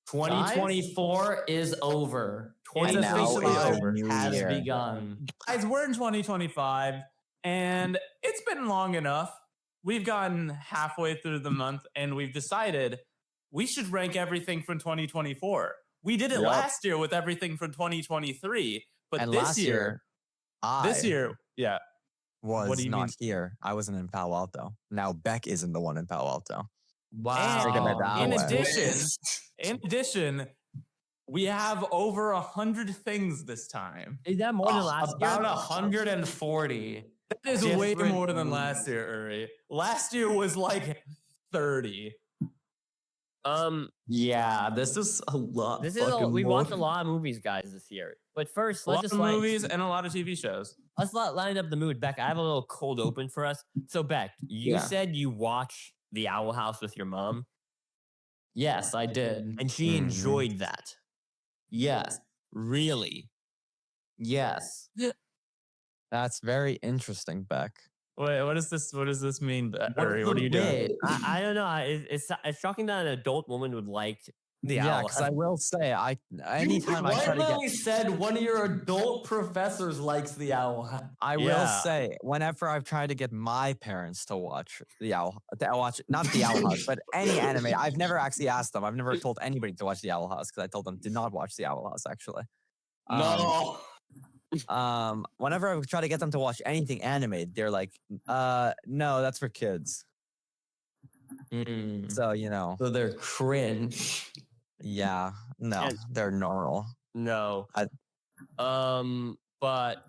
...2024 is over. It's officially 2025 over. has begun. Guys, we're in 2025, and it's been long enough. We've gotten halfway through the month, and we've decided we should rank everything from 2024. We did it last year with everything from 2023, but And this last year, yeah. Was not here. I wasn't in Palo Alto. Now Beck isn't the one in Palo Alto. Wow. In addition, we have over 100 things this time. Is that more than last year? About 140. That is way more than last year, Uri. Last year was like 30. Yeah, this is a lot. We watched a lot of movies, guys, this year. But first, let's just movies and a lot of TV shows. Let's line up the mood. Beck, I have a little cold open for us. So, Beck, you said you watch The Owl House with your mom. Yes, I did. And she enjoyed that. Yes. Really? Yes. That's very interesting, Beck. Wait, what does this mean, Uri? What are you doing? I don't know. It's shocking that an adult woman would like The Owl House. Because I will say, anytime I try to get... You said one of your adult professors likes The Owl House. I will say, whenever I've tried to get my parents to watch not The Owl House, but any anime, I've never actually asked them. I've never told anybody to watch The Owl House because I told them to not watch The Owl House, actually. No. Whenever I try to get them to watch anything animated, they're like, no, that's for kids. So, So they're cringe. Yeah. No, they're normal. No. But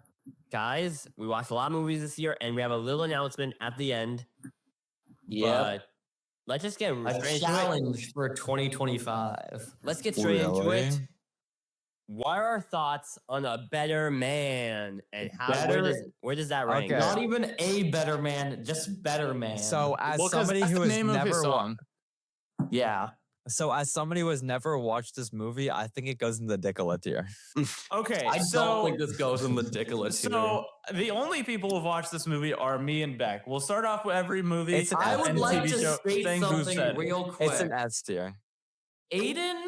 guys, we watched a lot of movies this year, and we have a little announcement at the end. Yeah. Let's just get a challenge for 2025. Let's get straight into it. What are our thoughts on A Better Man, and where does that rank? Okay. Not even A Better Man, just Better Man. So as somebody who has never as somebody who has never watched this movie, I think it goes in the Dickola tier. Okay, I don't think this goes in the Dickola tier. So the only people who've watched this movie are me and Beck. We'll start off with every movie. I would like to state something real quick. It's an S tier. Aiden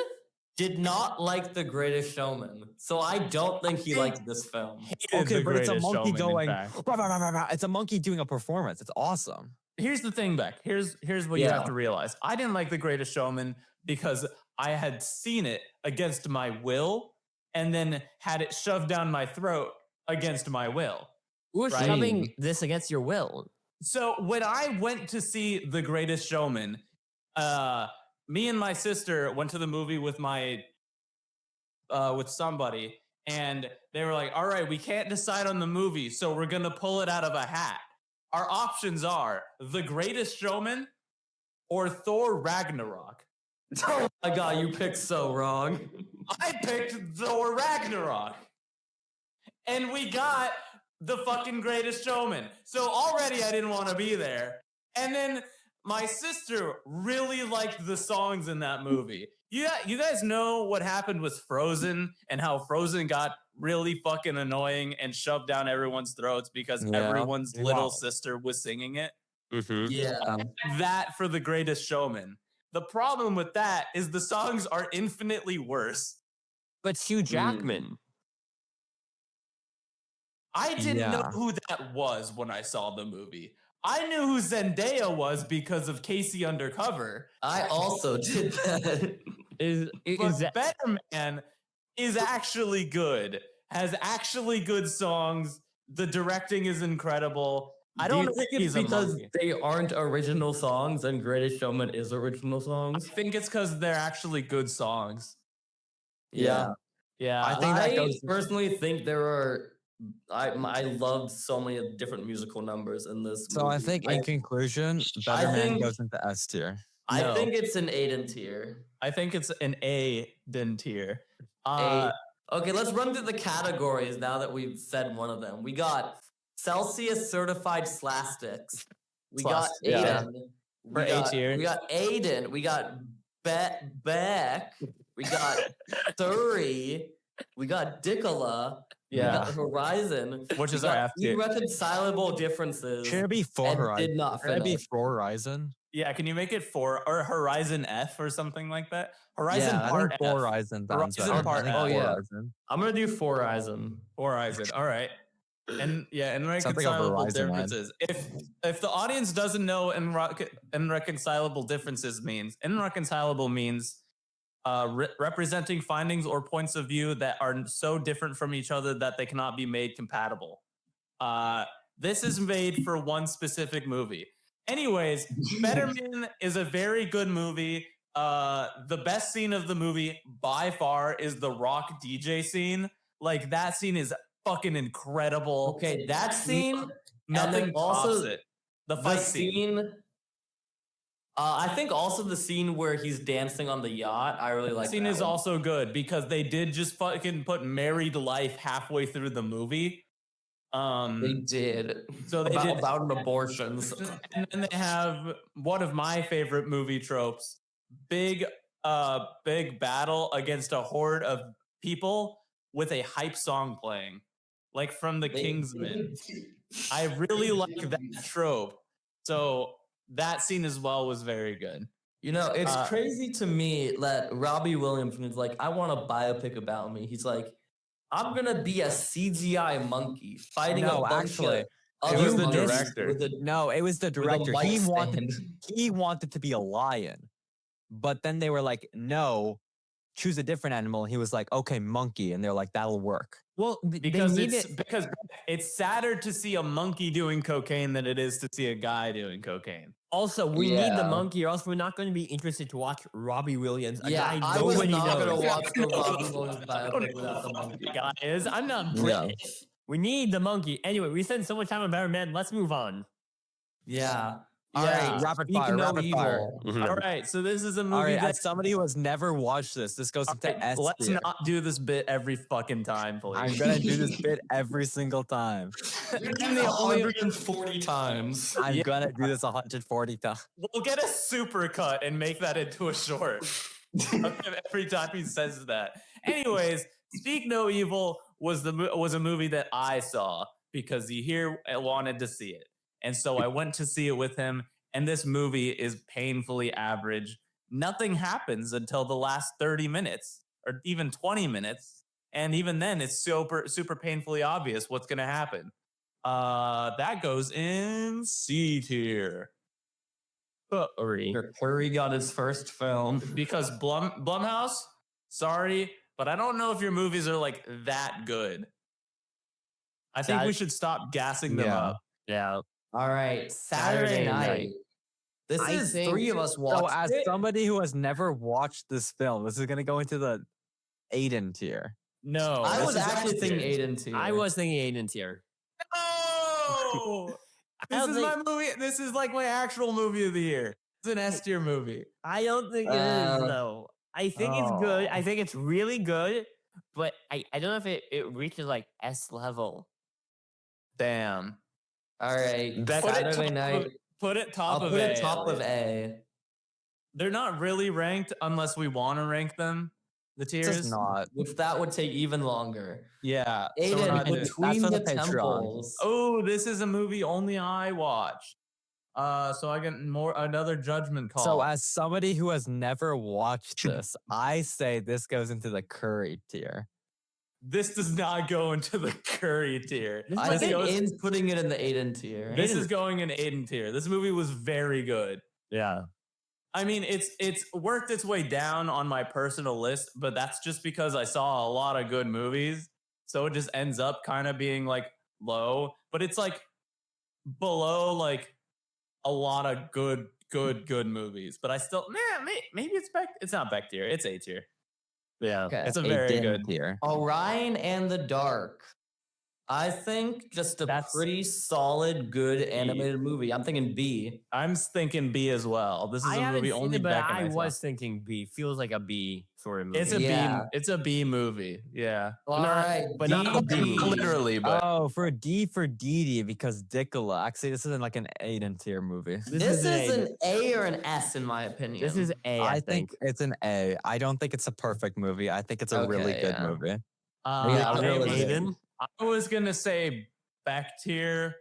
did not like The Greatest Showman, so I don't think he liked this film. Okay, but it's a monkey going. It's a monkey doing a performance. It's awesome. Here's the thing, Beck. Here's what you have to realize. I didn't like The Greatest Showman because I had seen it against my will and then had it shoved down my throat against my will. Who's shoving this against your will? So when I went to see The Greatest Showman, me and my sister went to the movie with with somebody, and they were like, all right, we can't decide on the movie, so we're going to pull it out of a hat. Our options are The Greatest Showman or Thor Ragnarok. Oh my God, you picked so wrong. I picked Thor Ragnarok. And we got The fucking Greatest Showman. So already I didn't want to be there. And then my sister really liked the songs in that movie. You guys know what happened with Frozen and how Frozen got really fucking annoying and shoved down everyone's throats because everyone's little sister was singing it? Mm-hmm. Yeah. That for The Greatest Showman. The problem with that is the songs are infinitely worse. But Hugh Jackman. I didn't know who that was when I saw the movie. I knew who Zendaya was because of Casey Undercover. I also did that. Better Man is actually good. Has actually good songs. The directing is incredible. I don't think it's because they aren't original songs and Greatest Showman is original songs. I think it's because they're actually good songs. Yeah. I personally think there are. I loved so many different musical numbers in this. So movie. I think in conclusion, Better Man goes into S tier. I think it's an Aiden tier. I think it's an Aiden tier. Okay, let's run through the categories now that we've said one of them. We got Celsius certified slastics. We got Aiden. For A tier. We got Aiden. We got Beck. We got Thuri. We got Dickola. We got Yeah. Horizon, Which we is our got F tier. irreconcilable differences. Should it be for and Horizon? did not Should it be finish. for Horizon? Yeah, can you make it 4 or Horizon F or something like that? Horizon I Part think F. Horizon sounds Horizon better. Part I think F. Oh, yeah. Horizon. I'm gonna do Horizon. Horizon. All right. And yeah, Something of irreconcilable Horizon, man. differences. If the audience doesn't know irreconcilable differences means, irreconcilable means representing findings or points of view that are so different from each other that they cannot be made compatible. This is made for one specific movie. Anyways, Better Man is a very good movie. The best scene of the movie by far is the Rock DJ scene. Like, that scene is fucking incredible. Okay, that scene. Nothing then also tops it. The The fight scene. scene. I think also the scene where he's dancing on the yacht. I really like. That scene that is one. also good because they did just fucking put married life halfway through the movie. They did. So they about, did about an abortions. And then they have one of my favorite movie tropes: big battle against a horde of people with a hype song playing, like from the Kingsman. I really like that trope. So that scene as well was very good. You know, it's crazy to me that Robbie Williams is like, I want a biopic about me. He's like, I'm gonna be a CGI monkey fighting a bunch actually, of it other was the monkeys director. with a No, it was the with a director. mic He stand. wanted to be a lion, but then they were like, "No, choose a different animal." He was like, "Okay, monkey," and they're like, "That'll work." Well, Because it's sadder to see a monkey doing cocaine than it is to see a guy doing cocaine. also, we need the Yeah. monkey, or else we're not going to be interested to watch Robbie Williams. A Yeah, guy I was nobody not knows. gonna watch the Robbie Williams I don't biopic know without the who monkey. the guy is. I'm not Yeah. British. We need the monkey. Anyway, we spent so much time on Better Man. Let's move on. Yeah. All Yeah. right. Rapid Speak fire, no rapid fire. evil. All right, so this is a movie All right, that. as somebody who has never watched this goes All into right, S let's tier. not do this bit every fucking time, please. I'm gonna do this bit every single time. I'm the only. 140 times. I'm gonna do this 140 times. We'll get a super cut and make that into a short. Every time he says that. Anyways, Speak No Evil was a movie that I saw because Yahir wanted to see it, and so I went to see it with him. And this movie is painfully average. Nothing happens until the last 30 minutes or even 20 minutes, and even then, it's super painfully obvious what's going to happen. That goes in C tier. Curry got his first film. Because Blumhouse, sorry, but I don't know if your movies are like that good. I think we should stop gassing them up. Yeah. All right, Saturday night. This I is think- three of us So, watched as it. somebody who has never watched this film, this is gonna go into the Aiden tier. No, I this was is actually S thinking tier. Aiden too. I was thinking Aiden's here. No, I this don't is my movie. This is like my actual movie of the year. It's an S tier movie. I don't think it is, though. I think it's good. I Oh. think it's really good, but I don't know if it reaches like S level. Damn. All right, Best- Saturday night. Put it top I'll of put A. it top of Elliot. A. They're not really ranked unless we want to rank them. The It's tiers. just not. Which that would take even longer. Yeah. so we're Aiden, not doing- between for the the Patreon. temples. Oh, this is a movie only I watched. So I get another judgment call. So, as somebody who has never watched this, I say this goes into the Curry tier. this does not go into the Curry tier. I This think goes- Aiden's putting it in the Aiden tier. This is going in Aiden tier. This movie was very good. Yeah. I mean, it's worked its way down on my personal list, but that's just because I saw a lot of good movies. So it just ends up kind of being like low, but it's like below like a lot of good movies. But I still, maybe it's back. It's not back tier. It's A tier. Yeah. Okay. It's a very Aiden good. tier. Orion and the Dark. I think just a That's- pretty solid, good animated movie. I'm thinking B. I'm thinking B as well. This is I a haven't movie seen only it, but Beck and I saw. was thinking B. Feels like a B sort of movie. It's a Yeah. B. It's a B movie. Yeah. All right, but not D. Literally, but Oh, for Didi because Dickola. Actually, this isn't like an Aiden tier movie. This is an an A or an S in my opinion. This is A. I I think it's an A. I don't think it's a perfect movie. I think it's a really Okay, good yeah. movie. Yeah, I really was- good. Aiden. I was gonna say back tier.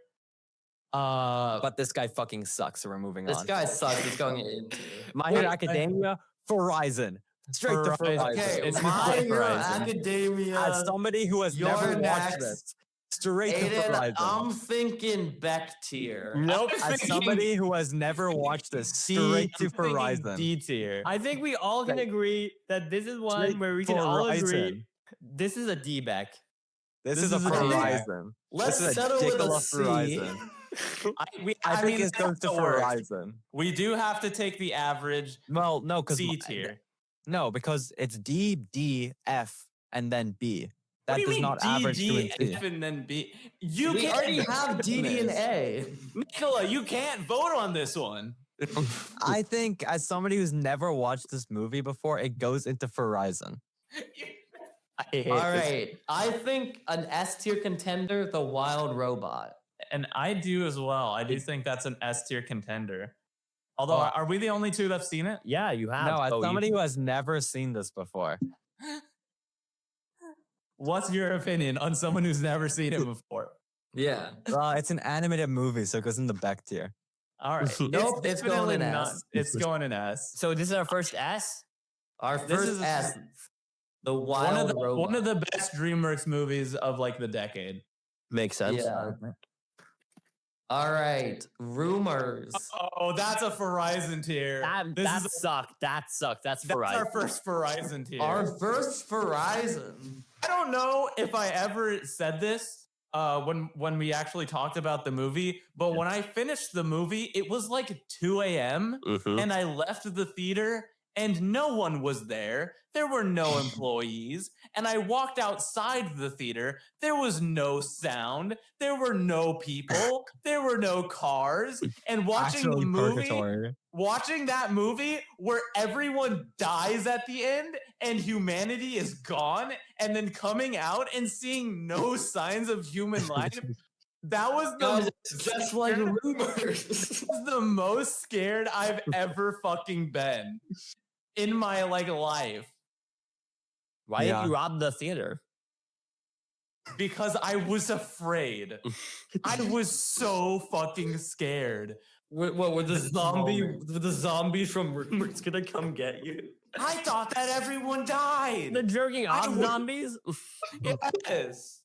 But this guy fucking sucks, so we're moving This on. guy sucks. It's going into. My Hero Academia, Horizon. Straight to Horizon. Horizon. Okay, It's My straight Hero Horizon. Academia. As somebody who has you're never watched next. this, straight to Aiden, Horizon. I'm thinking Beck tier. Nope. As somebody who has never watched this, straight to Horizon. D tier. I think we all can Straight- agree that this is one straight where we can all agree. Horizon. This is a D back. This This is a is a D. Horizon. Let's This is a settle with a ridiculous C. Horizon. I think mean, it goes to that's the worst. Horizon. We do have to take the average Well, no, because C tier. No, because it's D, D, F, and then B. That What do you does mean not D, average to D, an C. F, and then B? You We can't already vote have on DD and this. A. Nicola, you can't vote on this one. I think as somebody who's never watched this movie before, it goes into Horizon. I hate All this. right, I think an S tier contender, the Wild Robot. And I do as well. I do think that's an S tier contender. Although, Well- are we the only two that've seen it? Yeah, you have. No, as Oh, you- somebody who has never seen this before. What's your opinion on someone who's never seen it before? Yeah. It's an animated movie, so it goes in the Beck tier. All right. Nope, it's going definitely in not- S. It's going in S. So this is our first S. Our This first is a- S, the Wild Robot. One of the best DreamWorks movies of like the decade. Makes sense. Yeah. All right, Rumors. Oh, that's a Horizon tier. That sucked. That sucked. That's That's right. our first Horizon tier. Our first Horizon. I don't know if I ever said this when we actually talked about the movie, but when I finished the movie, it was like 2 a.m. Mhm. and I left the theater and no one was there. There were no employees. And I walked outside the theater. There was no sound. There were no people. There were no cars. And watching the Actually movie, purgatory. watching that movie where everyone dies at the end and humanity is gone, and then coming out and seeing no signs of human life, that was Guys, the it's just like Rumors. the most scared I've ever fucking been in my like life, Why Yeah. didn't you rob the theater? because I was afraid. I was so fucking scared. What were the zombies from Rumors gonna come get you? I thought that everyone died. The jerking I off would- zombies? Yes.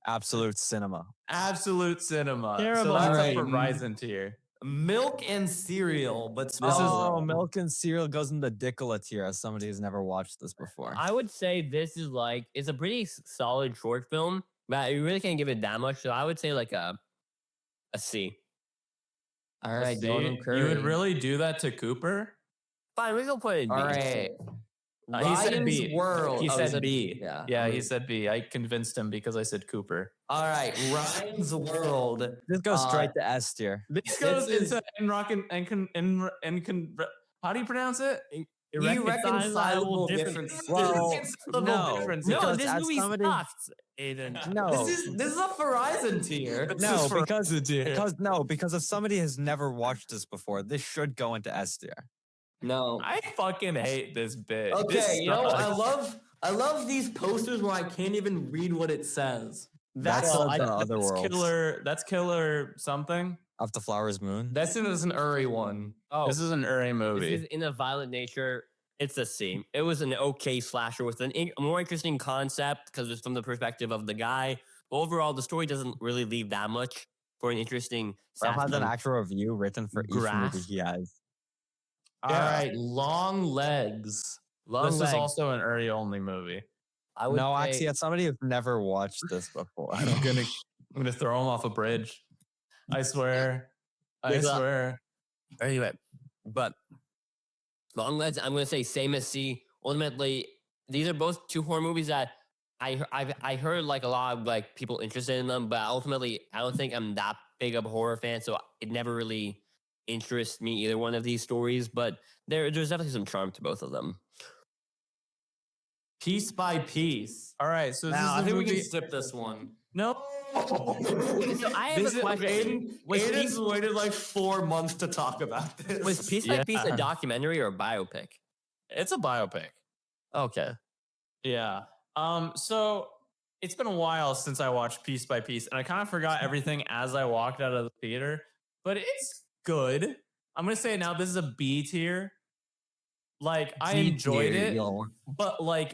Absolute cinema. Absolute cinema. Terrible. So that's Alright. a Horizon tier. Milk and cereal, but This is- Oh, Milk and Cereal goes in the Dickola tier as somebody who's never watched this before. I would say this is like it's a pretty solid short film, but you really can't give it that much. So I would say like a C. all right, See, Jordan you Curry. would really do that to Cooper? Fine, we can put it in B. All right. He said Ryan's B. World. He Oh, said B. Yeah. Yeah, he said B. I convinced him because I said Cooper. All right, Ryan's World. This goes straight to S tier. This goes is- into how do you pronounce it? Irreconcilable differences. Well, Irreconcilable no. differences. No, Because this as movie somebody- sucks, Aiden. No, This is a Horizon tier. no, is for because Horizon tier. because if somebody has never watched this before, this should go into S tier. No. I fucking hate this bit. Okay, This you know, sucks. I love these posters where I can't even read what it says. That's Well, the other that's world. That's killer something. Of the Flowers Moon. This is an Uri one. Oh, This is an Uri this movie. is in a violent nature. It's a C. It was an okay slasher with a more interesting concept because it's from the perspective of the guy. But overall, the story doesn't really leave that much for an interesting. Rob has an satire. actual review written for each movie Grass. he has. All right, Long Legs. Long This is legs. also an Uri only movie. I would No, say- actually, as somebody who's never watched this before. I'm gonna throw him off a bridge. I swear. I There's a- swear. Anyway, but Longlegs, I'm gonna say same as C. Ultimately, these are both two horror movies that I heard like a lot of like people interested in them, but ultimately I don't think I'm that big of a horror fan, so it never really interests me either one of these stories. But there's definitely some charm to both of them. Piece by Piece. All right, so this Now, I is a think we movie. can skip this one. No. So I have This a is- question. Was Aiden's waited like 4 months to talk about this. Was Piece by Piece Yeah. a documentary or a biopic? It's a biopic. Okay. Yeah. So it's been a while since I watched Piece by Piece, and I kind of forgot everything as I walked out of the theater. But it's good. I'm gonna say it now. This is a B tier. Like I enjoyed it, but like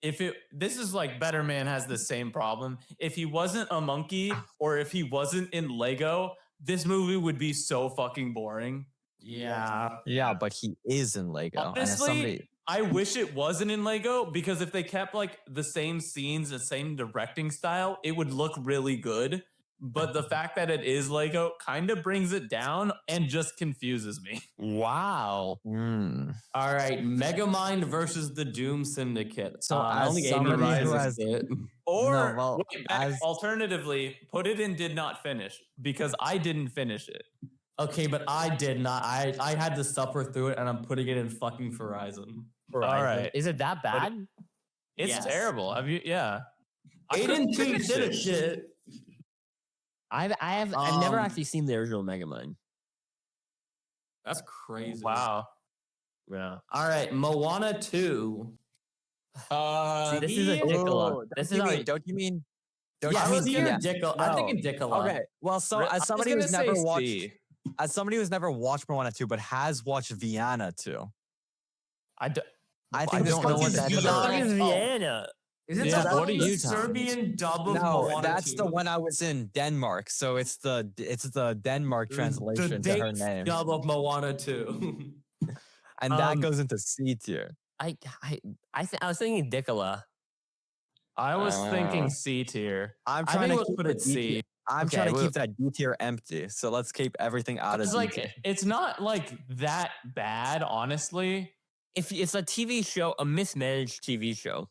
this is like Better Man has the same problem. If he wasn't a monkey or if he wasn't in Lego, this movie would be so fucking boring. Yeah, but he is in Lego. Honestly, I wish it wasn't in Lego because if they kept like the same scenes, the same directing style, it would look really good. But the fact that it is Lego kind of brings it down and just confuses me. Wow. All right, Megamind versus the Doom Syndicate. So I as only somebody Amy who Rises has- it. Or well, wait, back, alternatively, put it in did not finish because I didn't finish it. Okay, but I did not. I had to suffer through it, and I'm putting it in fucking Horizon. All right. Is it that bad? It's Yes. terrible. Have you? Yeah. I Aiden couldn't T finish did it. a shit. I've never Um, actually seen the original Megamind. That's crazy. Wow. Yeah. All right, Moana 2. See, this is a Dicola. This is how don't you mean? Yeah, I was C or gonna- Dicola. I think it's Dicola. Okay. Well, so I as was somebody gonna who's say never watched, C. as somebody who's never watched Moana 2 but has watched Viana 2, I I I think this don't know goes what into that What is. the fuck Viana. is Oh. Vienna? Is it Yeah, the what are fucking you Serbian dub of No, Moana that's 2? the one I was in Denmark. So it's the Denmark translation to her Date name, dub of Moana 2. and that goes into C tier. I was thinking Dicola. I was thinking C tier. I'm I trying think to let's keep put the it C. D tier. I'm Okay, trying to well- keep that D tier empty. So let's keep everything out of It's D like tier. it's not like that bad, honestly. If it's a TV show, a mismanaged TV show.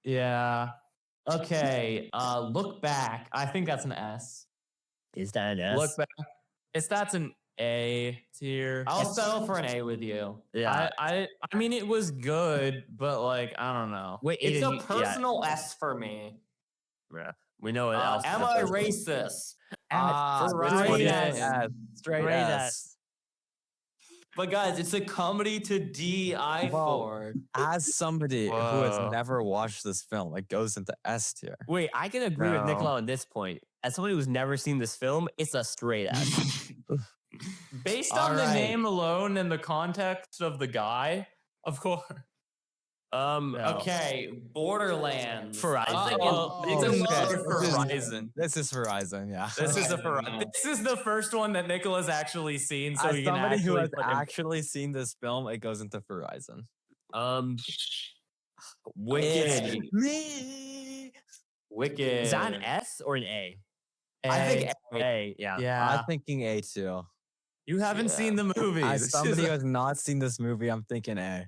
Yeah. Okay, Look Back. I think that's an S. Is that an S? Look back. That's an A tier. I'll settle for an A with you. Yeah. I mean it was good, but like I don't know. Wait, It's Aiden, a personal S for me. Yeah. We know what else. Am I racist? Straight S. S. Straight Straight S. But guys, it's a comedy to DI Well, for. As somebody who Whoa. has never watched this film, it goes into S tier. Wait, I can agree with No. Nicola on this point. As somebody who's never seen this film, it's a straight S. Based on the Alright. name alone and the context of the guy, of course. No. Okay, Borderlands. Horizon. I think Oh, It's okay. another This is- Horizon. This is Horizon, yeah. This is a Oh. This is the first one that Nicola's actually seen, so As he can somebody who actually has put him- actually seen this film, it goes into Horizon. Wicked. Me. Wicked. Is that an S or an A? I think A. Yeah. Yeah. I'm thinking A too. You haven't seen the movie. As This somebody is who has not seen this movie, I'm thinking A.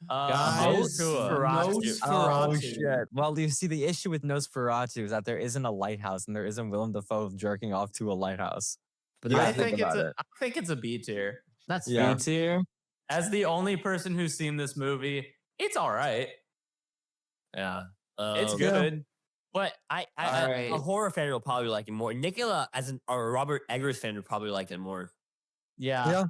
Guys, Nosferatu. Oh shit! Well, you see, the issue with Nosferatu is that there isn't a lighthouse, and there isn't Willem Dafoe jerking off to a lighthouse. But You I gotta think think it's about a, it. I think it's a B tier. that's Yeah. B tier. As the only person who's seen this movie, it's all right. Yeah. It's Yeah. good. But Alright. a horror fan will probably like it more. Nicola, as a Robert Eggers fan, would probably like it more. Yeah. Yeah.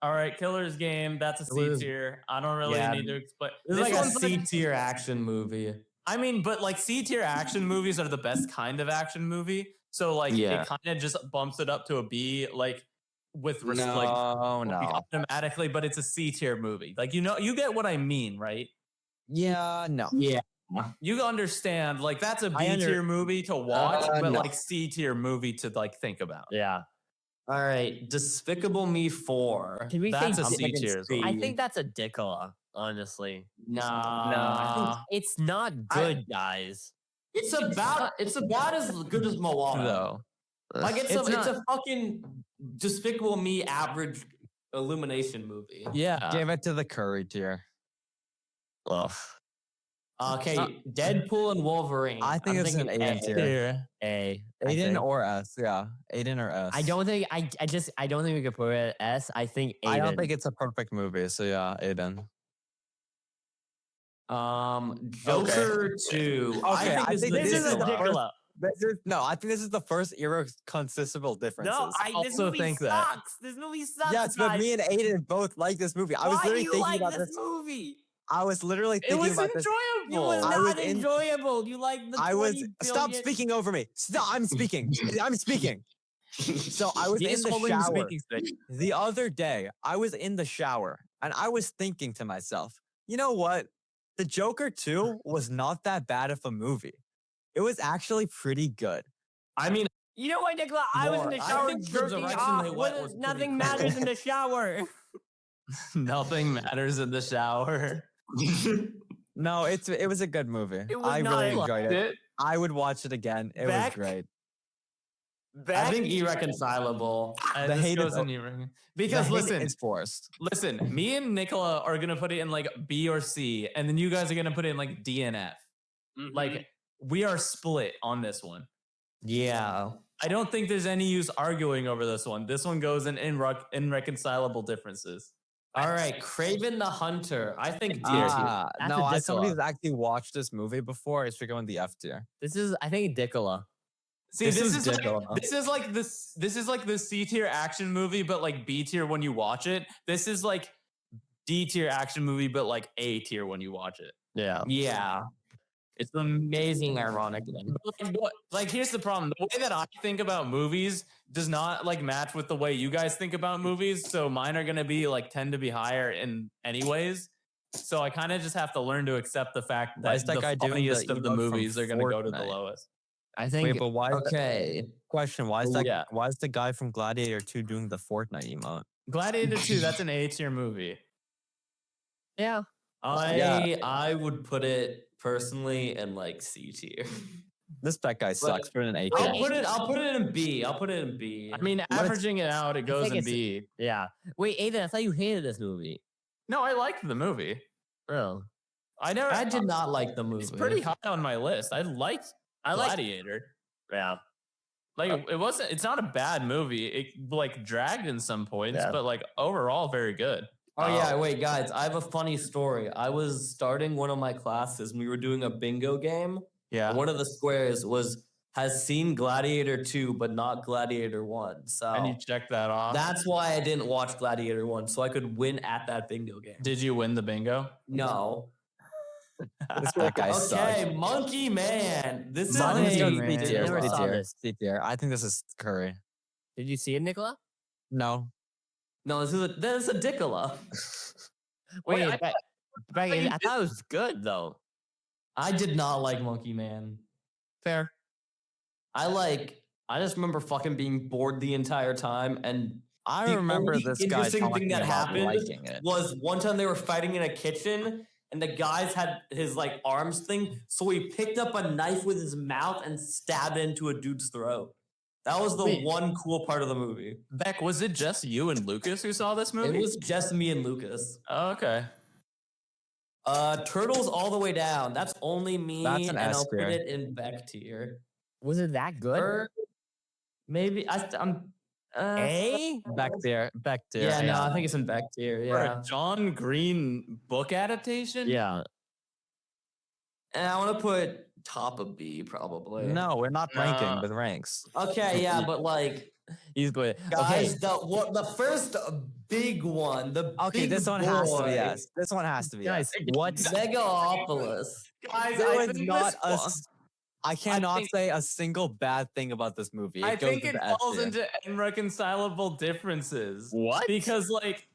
All right, Killer's Game. That's a C Killer's- tier. I don't really Yeah. need to explain. This is like a one's C tier action movie. I mean, but like C tier action movies are the best kind of action movie. So like Yeah. it kind of just bumps it up to a B, like with like No, no. automatically. But it's a C tier movie. Like you get what I mean, right? Yeah, no. Yeah. You understand? Like that's a B I tier movie to watch, but no. like C tier movie to like think about. Yeah. All right, Despicable Me 4. Can we That's say a C tier as well. I think that's a Dicola, honestly. Nah. It's not good, guys. It's about as good as Moana. Though. Like it's It's a fucking Despicable Me average Illumination movie. Yeah. Give it to the curry tier. Ugh. Okay, Deadpool and Wolverine. I think I'm it's an thinking A tier. A. I Aiden think. or S, yeah. Aiden or S. I don't think I don't think we could put it at S. I think Aiden. I don't think it's a perfect movie, so yeah, Aiden. Joker 2. Okay, I think this is a Dicola. Dicola. No, I think this is the first irreconcilable differences. No, this also movie think that. sucks. This movie sucks. Yes, but guys. me and Aiden both like this movie. I was Why do literally you thinking like about this this. movie? I was literally It thinking was about this. It enjoyable. was I was not in- enjoyable. You like the I was 20 stop billion- speaking over me. Stop! I'm speaking. I'm speaking. So I was He in is the holding the shower speaking stick. the other day. I was in the shower and I was thinking to myself, you know what? The Joker 2 was not that bad of a movie. It was actually pretty good. I mean, You know what, Nicola? I was in the I shower think the jerking direction off. they went was pretty Nothing cool. matters in the shower. Nothing matters in the shower. No, it was a good movie. It was I not- really I enjoyed it. I would watch it again. It was Back- great. I think irreconcilable. And The this hate goes is- in your- because The hate listen, is forced. listen, me and Nicola are gonna put it in like B or C, and then you guys are gonna put it in like D and F. Like we are split on this one. Yeah. I don't think there's any use arguing over this one. This one goes in irreconcilable differences. All right, Kraven the Hunter. I think D tier. That's No, a as somebody Dicola. who's actually watched this movie before, it's going the F tier. This is, I think, Dicola. See, This this is is like, Dicola. this is like the C tier action movie, but like B tier when you watch it. This is like D tier action movie, but like A tier when you watch it. Yeah. Yeah. It's amazing, ironically. Like, here's the problem: the way that I think about movies does not like match with the way you guys think about movies. So mine are gonna be like tend to be higher in anyways. So I kind of just have to learn to accept the fact Why that is that the guy doing the funniest of the emote from movies are gonna go to the Fortnite? lowest. I think. Wait, but why? Okay. Question: Why is that? Yeah. Why is the guy from Gladiator 2 doing the Fortnite emote? Gladiator 2, that's an A tier movie. yeah. I would put it personally in like C tier. This that guy sucks. Put it in A tier. I'll put it in B. I'll put it in B. I mean, averaging it out, it goes think in it's- B. Yeah. Wait, Aiden, I thought you hated this movie. No, I liked the movie. Oh. I never. I did not like the movie. It's pretty high on my list. I liked Gladiator. Yeah. Like it wasn't. It's not a bad movie. It like dragged in some points, Yeah. but like overall, very good. Oh yeah, wait, guys, I have a funny story. I was starting one of my classes and we were doing a bingo game. Yeah. And one of the squares has seen Gladiator 2, but not Gladiator 1. So And you checked that off. that's why I didn't watch Gladiator 1, so I could win at that bingo game. Did you win the bingo? No. This that guy sucks. Okay, Monkey Man. This is Mine is Monkey going a Man. C tier. Never C saw tier. this. C tier. I think this is Curry. Did you see it, Nicola? No. no. This is a Dicola. Wait, I I thought it was good though. I did not like Monkey Man. Fair. I just remember fucking being bored the entire time, and I the remember only this guy interesting talking thing that about happened liking it. was one time they were fighting in a kitchen and the guys had his like arms thing, so he picked up a knife with his mouth and stabbed it into a dude's throat. That was the Wait. one cool part of the movie. Beck, was it just you and Lucas who saw this movie? It was just me and Lucas. Oh, okay. Turtles all the way down. That's only me, That's an and S I'll put tier. it in Beck tier. Was it that good? Or maybe I'm. A? Back tier. Back tier. Yeah, no, I think it's in Beck tier. For Yeah, a John Green book adaptation? Yeah. and I want to put top of B probably. No, we're not ranking Nah. with ranks. Okay, yeah, but like, He's good. guys, Okay. the first big one, the Okay, big this one has to boy, be yes. This one has to be Guys, yes. what's Megalopolis. Guys, There I was think not this a. fall- I cannot think- say a single bad thing about this movie. I goes think it into S falls tier. into irreconcilable differences. what? Because like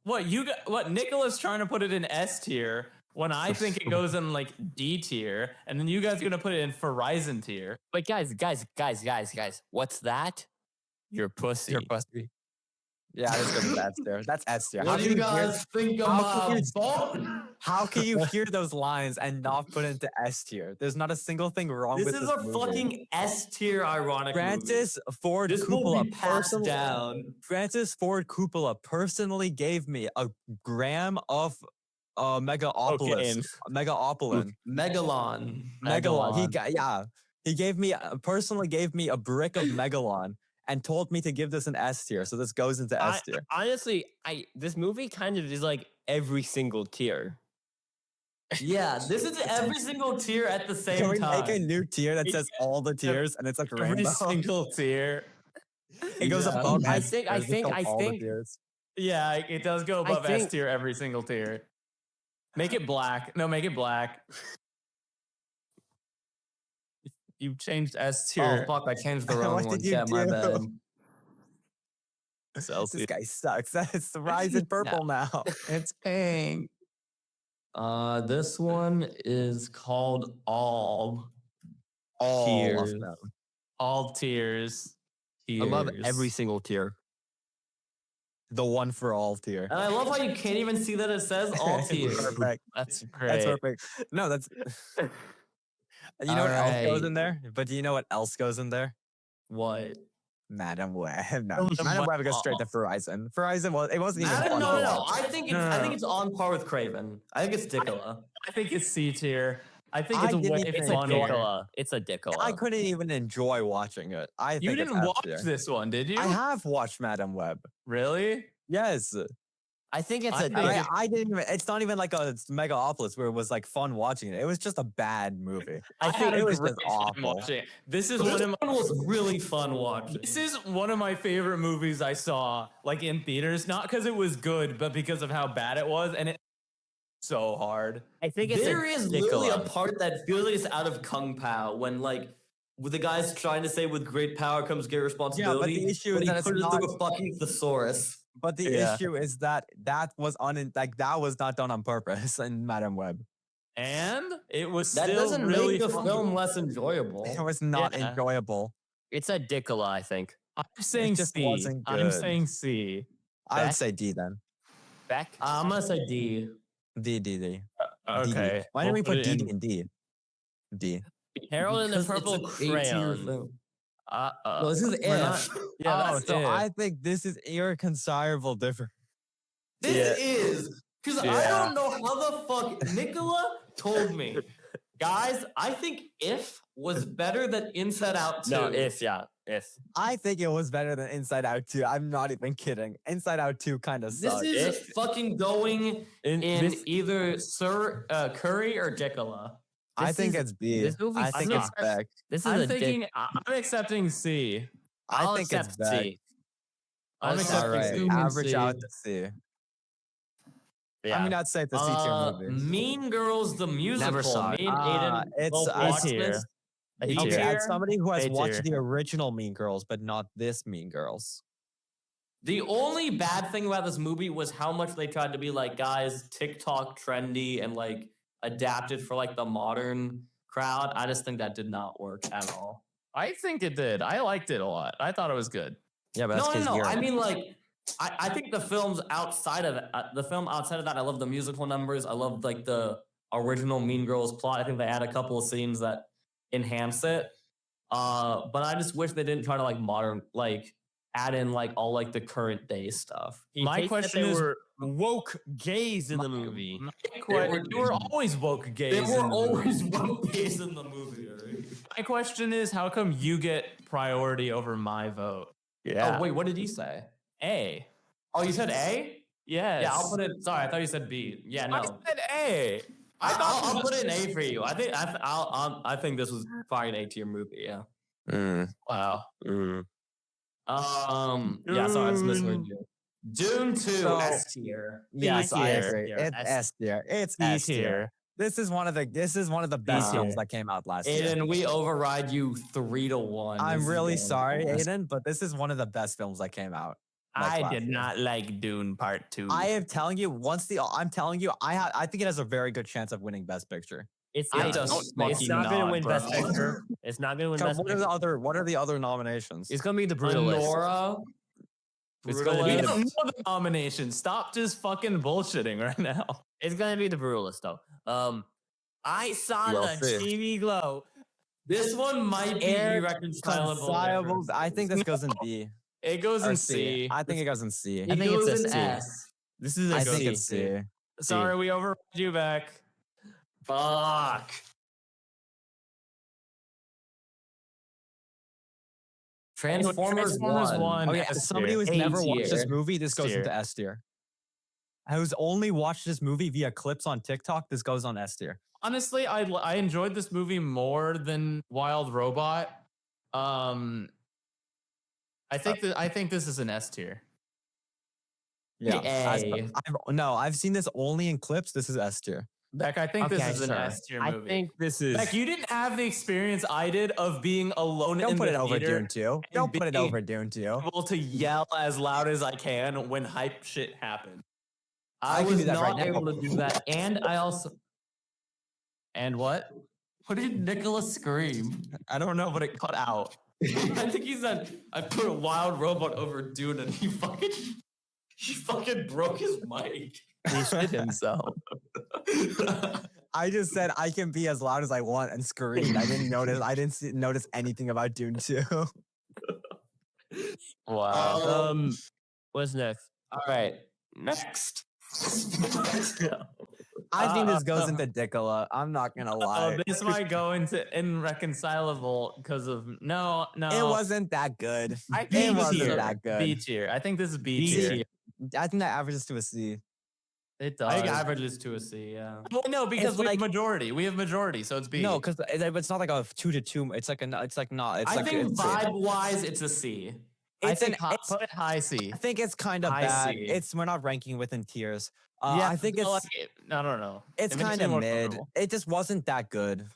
what Nicola's trying to put it in S tier when I think it goes in like D tier, and then you guys are gonna put it in Horizon tier. But guys, what's that? Your pussy. Your pussy. Yeah, this goes into S tier. That's S tier. What do you guys think of how my can bone? How can you hear those lines and not put it into S tier? There's not a single thing wrong This with is this a movie. fucking S tier ironic Francis Ford movie. This will Coppola be passed personally- down. Francis Ford Coppola personally gave me a gram of Megalopolis. Megalopolin. Megalon. Megalon. He personally gave me a brick of Megalon and told me to give this an S tier. So this goes into S tier. Honestly, this movie kind of is like every single tier. Yeah, this is every single tier at the same Can we time. make a new tier that says all the tiers and it's like Every rainbow? single tier. It goes Yeah. above I S think- tier, I just think- called I all the think- tiers. Yeah, it does go I above S think- tier every single tier. Make it black. No, make it black. You changed S Oh tier. fuck! I changed the wrong What one. did you Yeah, my do? bad. This Celsius. guy sucks. It's the rise in purple now. It's pink. This one is called All All of Tears. them. All tiers. I love every Tears. single tier. The one for all tier. And I love how you can't even see that it says All Tears. Perfect. That's great. That's perfect. No, that's. You know what else goes Alright. in there? But do you know what else goes in there? What? Madam Web. No, Madam Madam Web Web. goes straight to Verizon. Verizon it wasn't even. No, fun no, to no. watch. I think it's No, no, I think no. it's on par with Kraven. I think it's Dickola. I think it's C tier. I think I it's didn't way even It's a enjoy funnier. Dickola. It's a Dickola. I couldn't even enjoy watching it. I You think it's didn't F watch tier. this one, did you? I have watched Madam Web. Really? Yes. I think it's I a think Dick. I didn't even. It's not even like a Megalopolis where it was like fun watching it. It was just a bad movie. I think had it a was great just time awful. watching it. This is This one of my one was really fun watching. This is one of my favorite movies I saw, like in theaters, not because it was good, but because of how bad it was, and it so hard. I think it's There a is literally a Dickola. part that feels like it's out of Kung Pao when like with the guy's trying to say with great power comes great responsibility. issue but is he that it's put it not- through a fucking thesaurus. But the Yeah. issue is that that was that was not done on purpose in Madam Web. And it was That still doesn't really make the fun. film less enjoyable. It was not Yeah. enjoyable. It's a Dickola, I think. I'm saying just C. wasn't I'm good. saying C. I would Back? say D then. Beck? I'm gonna say D. D. Okay. Why didn't we we'll put it D in- and D? D. Harold and the Because Purple it's a 8-tier Crayon. film. Uh, No, this is we're F. not- yeah, Oh, that's so it. I think this is irreconcilable different. This Yeah. is because I Yeah. don't know how the fuck Nicola told me, guys. I think If was better than Inside Out 2. No, if. I think it was better than Inside Out 2. I'm not even kidding. Inside Out 2 kind of This sucked. is fucking going in this- either Sir Curry or Jekyll. I this think is- it's B. this movie I think it's sucks. Beck. This is I'm a thinking. dick. I'm accepting C. I'll I think it's accept Beck. C. I'm All accepting All right, C. average out to C. Yeah. I mean, I'd say it's a C tier movie. Mean Girls the musical. saw it. Me and Aiden It's both A watched tier. this. A B Okay, tier. as somebody who has A watched tier. the original Mean Girls, but not this Mean Girls. The only bad thing about this movie was how much they tried to be like, guys, TikTok trendy and like adapted for like the modern crowd. I just think that did not work at all. I think it did. I liked it a lot. I thought it was good. Yeah, but that's No, because no, no. you're. I mean, like, I think the films outside of it, the film outside of that, I love the musical numbers. I love like the original Mean Girls plot. I think they add a couple of scenes that enhance it. But I just wish they didn't try to like add in like all like the current day stuff. My question is, were woke gays in the movie. there were always woke gays. There were in the always woke gays in the movie. Right? My question is, how come you get priority over my vote? Yeah. Oh wait, what did he say? A. Oh, you said A? Yes. Yeah, I'll put it. Sorry, I thought you said B. Yeah, no. I said A. I'll put it in A for you. I think this was probably an A tier movie. Yeah. Wow. Yeah. Sorry, I just misheard you. Dune 2 So- S tier. Yes, I tier. agree. It's S tier. It's B S tier. tier. This is one of the best tier. films that came out last year. Aiden, we override you 3-1. I'm This is really going sorry, fast. Aiden, but this is one of the best films that came out. I last did year. not like Dune Part 2. I am telling you, I'm telling you, I think it has a very good chance of winning Best Picture. It's I not, just it's fucking not going to not, win bro. Best Picture. It's not going to win Because Best what are Picture. the other nominations? It's going to be the Brutalist. Nora. It's gonna we be don't the, know the nomination. Stop just fucking bullshitting right now. it's going to be the Brutalist, though. I saw We'll the see. TV glow. This one might be irreconcilable. Reconcilable. I think this goes in B. It goes Or in C. I think it goes in C. It I think it's goes a in C. S. This is a I go think C. it's C. Sorry, we overrode you back. Fuck. Transformers 1. Okay, S as somebody tier. who's A never watched this tier. movie, this goes tier. into S tier. Who's only watched this movie via clips on TikTok, this goes on S tier. Honestly, I enjoyed this movie more than Wild Robot. I think this is an S tier. Yeah. A. I've seen this only in clips. This is S tier. Beck, I think this Okay, is an sure. S tier I movie. think this is. Beck, you didn't have the experience I did of being alone Don't in put the it over theater Dune 2. Don't put it being over Dune 2. able to yell as loud as I can when hype shit happens. I can was do that right not now. able to do that, and I also. And what? What did Nicholas scream? I don't know, but it cut out. I think he said, "I put a wild robot over Dune," and he fucking broke his mic. He shit himself. I just said I can be as loud as I want and screamed. I didn't notice. Notice anything about Dune 2. Wow. What's next? All right, next. I think this goes into Dickola. I'm not gonna lie. This might go into irreconcilable because of no. It wasn't that good. I It think wasn't that good. B tier. I think this is B B tier. tier. I think that averages to a C. It I does. think averages to a C. Yeah. Well, no, because It's we have like- majority. We have majority, so it's B. No, because it's not like a 2 to 2. It's like not. It's I like think it's, vibe-wise, it's a C. I it's an. think put it high C. I think it's kind of High bad. C. We're not ranking within tiers. Yeah, I think it's like, I don't know. it's It makes kind me of more mid. comfortable. It just wasn't that good.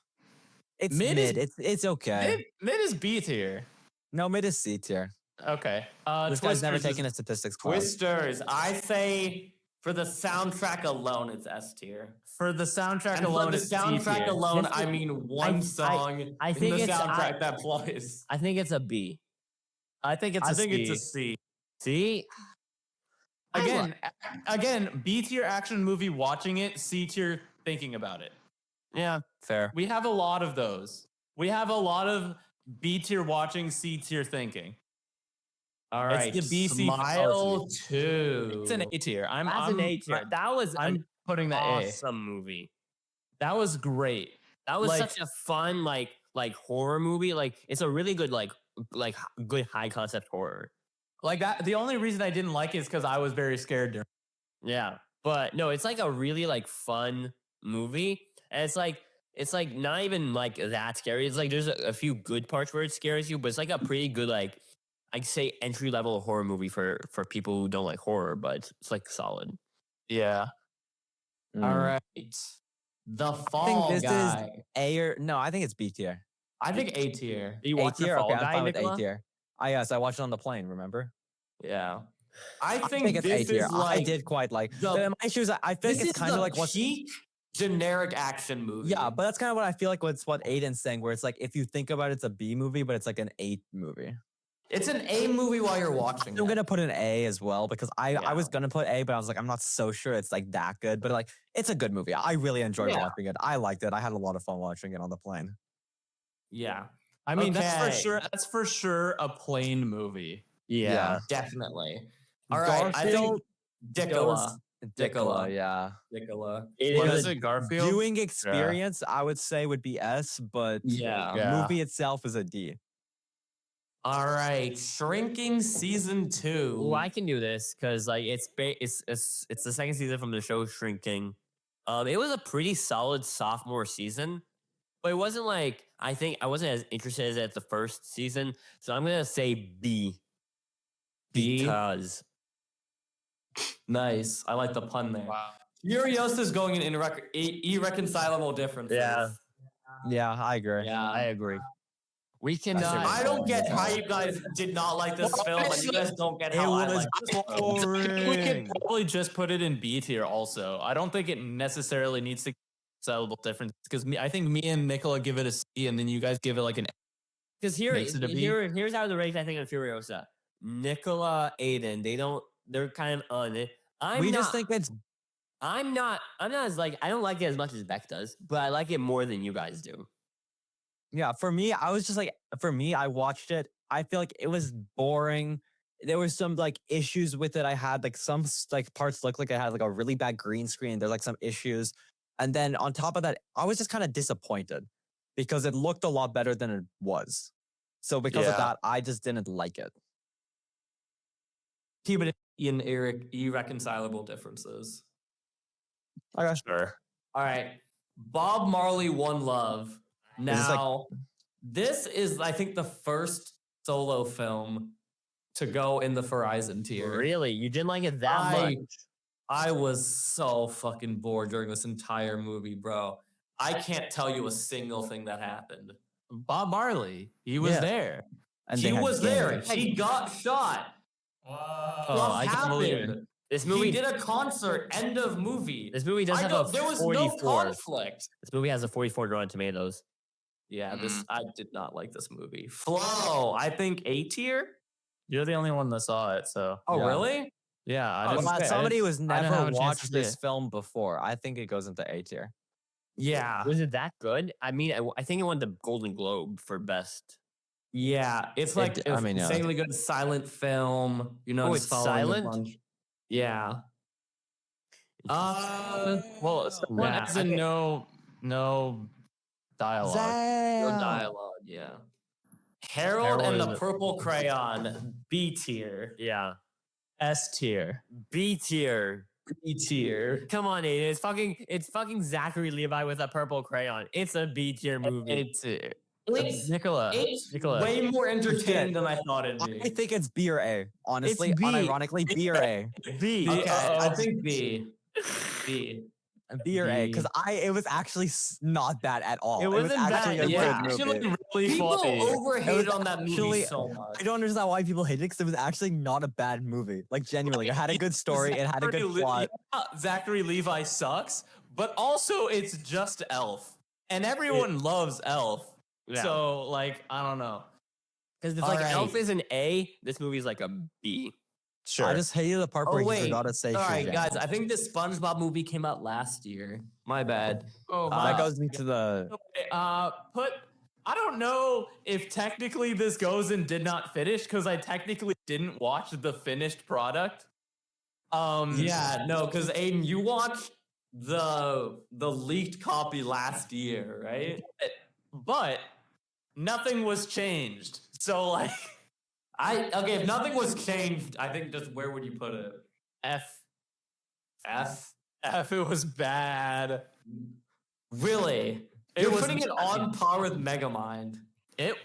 It's Mid mid. is- It's okay. Mid is B tier. No, mid is C tier. Okay. This guy's never Twisters is- taken a statistics class. Twisters. I say for the soundtrack alone, it's S tier. For the soundtrack And alone, for the it's C soundtrack tier. alone, This I is- mean one song I in think the it's- soundtrack that plays. I think it's a B. I think it's I a think C. it's a C. See? Again, B tier action movie watching it, C tier thinking about it. Yeah, fair. We have a lot of those. We have a lot of B tier watching, C tier thinking. All It's right. the BC Smile 2. It's an A tier. That's an A tier. That was I'm an putting the A. awesome movie. That was great. That was Like- such a fun like horror movie. Like it's a really good good high concept horror. Like that. The only reason I didn't like it is because I was very scared during. Yeah, but no, it's like a really like fun movie, and it's like not even like that scary. It's like there's a few good parts where it scares you, but it's like a pretty good like I'd say entry level horror movie for people who don't like horror, but it's like solid. Yeah. Mm. All right. The Fall this is- Guy. A or no, I think it's B tier. I think A tier. Do you A watch the tier? Fall Okay, I'm Guy, fine with Nicola? A tier. Yes, I watched it on the plane. Remember? Yeah. I I think think it's A this tier. is like I did quite like. the- My issues. I think this it's is kind of the like what's. peak generic action movie. Yeah, but that's kind of what I feel like. What's what Aiden's saying, where it's like if you think about it, it's a B movie, but it's like an A movie. it's an A movie while you're watching. I'm it. gonna put an A as well because I was Yeah. gonna put A, but I was like I'm not so sure it's like that good. But like it's a good movie. I really enjoyed Yeah. watching it. I liked it. I had a lot of fun watching it on the plane. Yeah, I mean, that's for Okay. sure. That's for sure a plain movie. Yeah. definitely. All right, I think Garfield Dickola. Dickola, yeah. Dickola. What is is it, Garfield? Viewing experience, I would say would be S, but Yeah. movie itself is a D. All right, Shrinking season 2. Ooh, I can do this because like it's the second season from the show Shrinking. It was a pretty solid sophomore season, but it wasn't like I think I wasn't as interested as at the first season. So I'm gonna say B. B? Because Nice. I like the pun there. Wow. Furiosa is going in irreconcilable differences. Yeah. Yeah, I agree. Yeah. I agree. We can. That's I don't get how you guys did not like this film, and you guys don't get It how I was like this film. We could probably just put it in B tier. Also, I don't think it necessarily needs to sellable difference because I think me and Nicola give it a C, and then you guys give it like an. Because Makes it a B. here's how the race I think of Furiosa. Nicola, Aiden, they're kind of on it. We just think it's I'm not as like I don't like it as much as Beck does, but I like it more than you guys do. yeah, for me, I was just like I watched it. I feel like it was boring. There was some like issues with it. I had like some like parts looked like I had like a really bad green screen. There's like some issues. And then on top of that, I was just kind of disappointed because it looked a lot better than it was. So because of Yeah. that, I just didn't like it. Keep it in irreconcilable differences. I got Sure. All right. Bob Marley, One Love. this like- Now, this is, I think, the first solo film to go in the Horizon tier. Really? You didn't like it that much? I was so fucking bored during this entire movie, bro. I can't tell you a single thing that happened. Bob Marley, he was Yeah. there. And He they had was there. games. He got shot. Oh, I can't believe it. happened? This He movie, did a concert. End of movie. this movie does have a There was no 44. conflict. This movie has a 44 Rotten Tomatoes. Yeah, I did not like this movie. Flow, I think A tier. You're the only one that saw it, so Oh, Yeah. really? yeah. I Well, didn't, I somebody didn't- who's I didn't have never a chance to watched see this it. film before, I think it goes into A tier. Yeah, Was it that good? I mean, I think it won the Golden Globe for best. yeah. It's like I mean, yeah. insanely good silent film. You know, Oh, just it's following a silent? bunch- Yeah. Well, someone yeah, as in no dialogue. no Damn. dialogue. Yeah. Harold and the Harold- Purple Crayon, B tier. Yeah. S tier. B tier. B tier. Come on, Aiden. It's fucking Zachary Levi with a purple crayon. It's a B tier movie. A tier. It's, Nicola. it's Nicola. way more entertaining than I thought it'd I be. think it's B or A. Honestly, B. unironically, B or A. B. Okay, I Uh-oh. think B. B. B or A, B. because it was actually not bad at all. It wasn't actually bad, a yeah. good movie. Actually, really People funny. overhated on that movie actually- so much. I don't understand why people hate it because it was actually not a bad movie. Like genuinely, it had a good story. It had a good plot. Zachary Levi sucks, but also it's just Elf, and everyone loves Elf. Yeah. So like, I don't know. Because it's All like right. Elf is an A, this movie's like a B. Sure. I just hated the part Oh, where he wait. forgot to say All right, Shazam. guys. I think this SpongeBob movie came out last year. My bad. oh That goes into the. I don't know if technically this goes and did not finish because I technically didn't watch the finished product. Yeah, no, because Aiden, you watched the leaked copy last year, right? But nothing was changed. So like Okay, if nothing was changed, I think just where would you put it? F F. it was bad. Really? It You're was putting it on par with Megamind.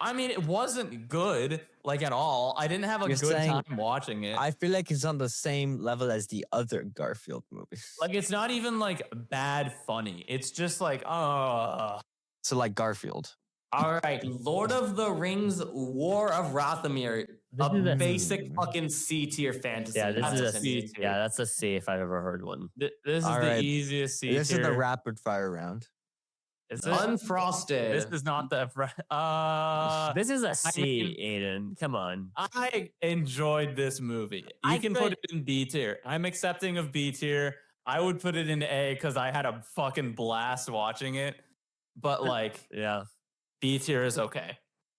I mean, it wasn't good, like at all. I didn't have a You're good saying- time watching it. I feel like it's on the same level as the other Garfield movies. Like, it's not even like bad funny. It's just like, So like Garfield. All right, Lord of the Rings, War of Rathomir, This is a a- basic fucking C tier fantasy. Yeah, this That's is a a C C. tier. Yeah, that's a C if I've ever heard one. this is All the right. easiest C This is tier. the rapid fire round. Is it? Unfrosted. This is not the. This is a C, mean- Aiden. Come on. I enjoyed this movie. You I can feel put it in B tier. I'm accepting of B tier. I would put it in A because I had a fucking blast watching it. But like, Yeah. B tier is okay.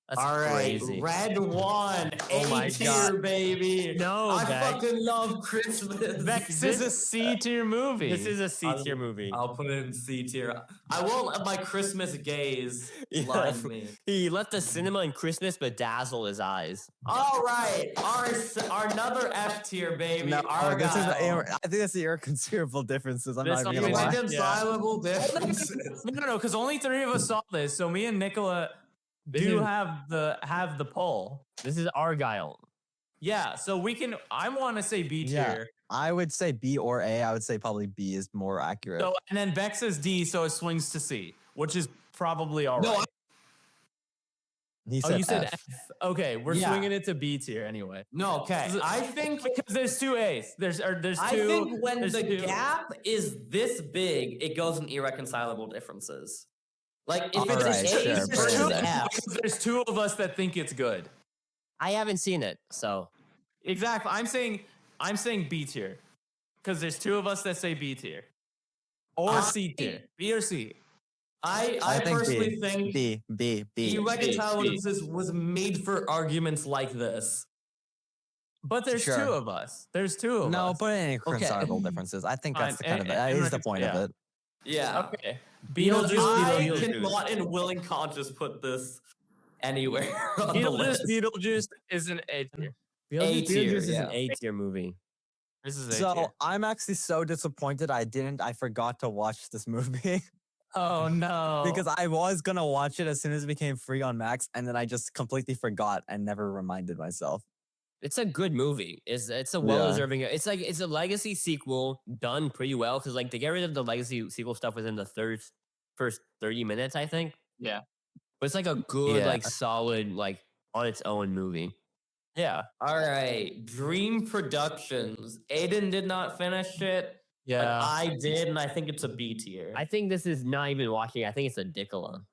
That's All right, crazy. Red One, Oh my A tier, God. baby. No, I Beck. fucking love Christmas. This is a C tier movie. This is a C tier movie. I'll put it in C tier. I won't let my Christmas gaze Yeah. blind me. He left the cinema in Christmas but dazzle his eyes. All right, our another F tier, baby. No, this is. Argylle. I think that's the irreconcilable differences. I'm This not even one- gonna lie. Irreconcilable differences. No, because only three of us saw this. So me and Nicola This do is- have the poll. This is Argylle. Yeah, so we can. I want to say B Yeah. tier. I would say B or A. I would say probably B is more accurate. So and then Beck says D, so it swings to C, which is probably all right. No, He Oh, said you said F. F. Okay, we're Yeah. swinging it to B tier anyway. No, okay. I think Because there's two A's. There's two. I think when there's the two. gap is this big, it goes in irreconcilable differences. Like if All it's right, A sure, There's put it versus in two, there. F, because there's two of us that think it's good. I haven't seen it, so Exactly. I'm saying B tier. Because there's two of us that say B tier. Or C tier. B or C. I think personally think B. irreconcilable B. differences was made for arguments like this. But there's Sure. two of us. There's two of No, us. put it in irreconcilable differences. I think that's Fine, the kind of and- that and is the point yeah. of it. Yeah. Okay. I Beetlejuice. cannot in willing conscience put this anywhere on the Beetlejuice. list. Beetlejuice is an A tier. A tier, is an yeah. A tier movie. This is A tier. So I'm actually so disappointed I forgot to watch this movie Oh no. because I was gonna watch it as soon as it became free on Max, and then I just completely forgot and never reminded myself. It's a good movie. It's a well-deserving. It's a legacy sequel done pretty well because like they get rid of the legacy sequel stuff within the first 30 minutes, I think. Yeah. But it's like a good, Yeah. like solid, like on its own movie. Yeah. All right, Dream Productions. Aiden did not finish it. But Yeah. I did, and I think it's a B tier. I think this is not even watching. I think it's a Dicola.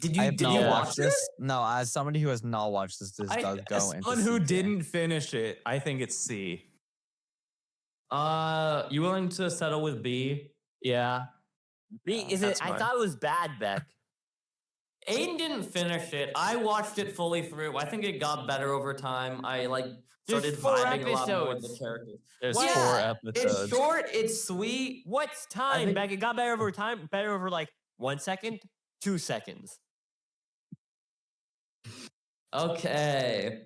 Did I you have did not you watched watch this. No, as somebody who has not watched this I, does go as into someone who C tier. didn't finish it, I think it's C. You willing to settle with B? Yeah. B, is it? That's I fine. thought it was bad, Beck. Aiden didn't finish it. I watched it fully through. I think it got better over time. I There's started 4 vibing a lot more with the episodes. characters. There's Yeah, 4 episodes. It's short. It's sweet. What's time, think- Beck? It got better over time. Better over like 1 second, 2 seconds. Okay.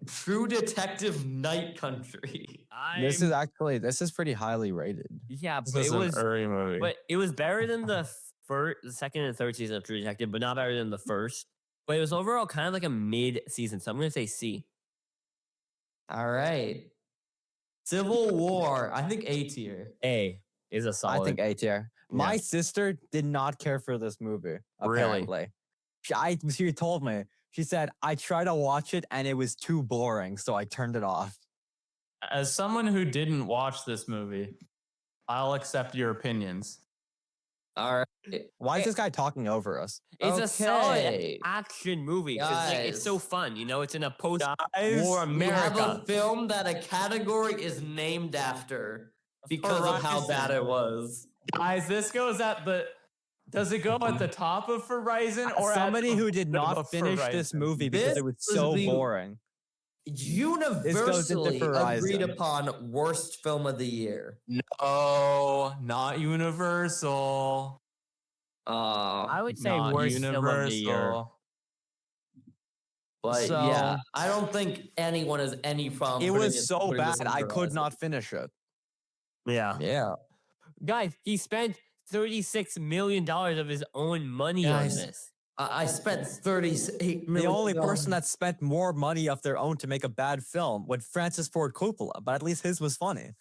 True Detective Night Country. This is pretty highly rated. Yeah, This but is it was an Uri movie. But it was better than the second and third season of True Detective, but not better than the first. But it was overall kind of like a mid-season, so I'm gonna say C. All right. Civil War. I think A tier. A is a solid. I think A tier. My sister did not care for this movie. Really? Apparently, she told me. She said I tried to watch it and it was too boring, so I turned it off. As someone who didn't watch this movie, I'll accept your opinions. All right. Why is this guy talking over us? It's a solid Okay. action movie. 'Cause, like, it's so Guys. fun, you know. It's in a post-war Guys, We have America. a film that a category is named after because of how bad it was. Guys, this goes at the. Does it go at the top of Horizon or Somebody at the who did bottom not of finish this Horizon? movie because This it was was so the- boring. Universally Verizon. agreed upon worst film of the year. No, not Universal. I would say Not worst film of the year. Universal. But So- yeah, I don't think anyone has any problem. It putting was so putting this bad on I could Horizon. not finish it. Yeah. Yeah. Guys, he spent $36 million of his own money Guys, on this. I spent 38 The million. only person that spent more money of their own to make a bad film was Francis Ford Coppola, but at least his was funny.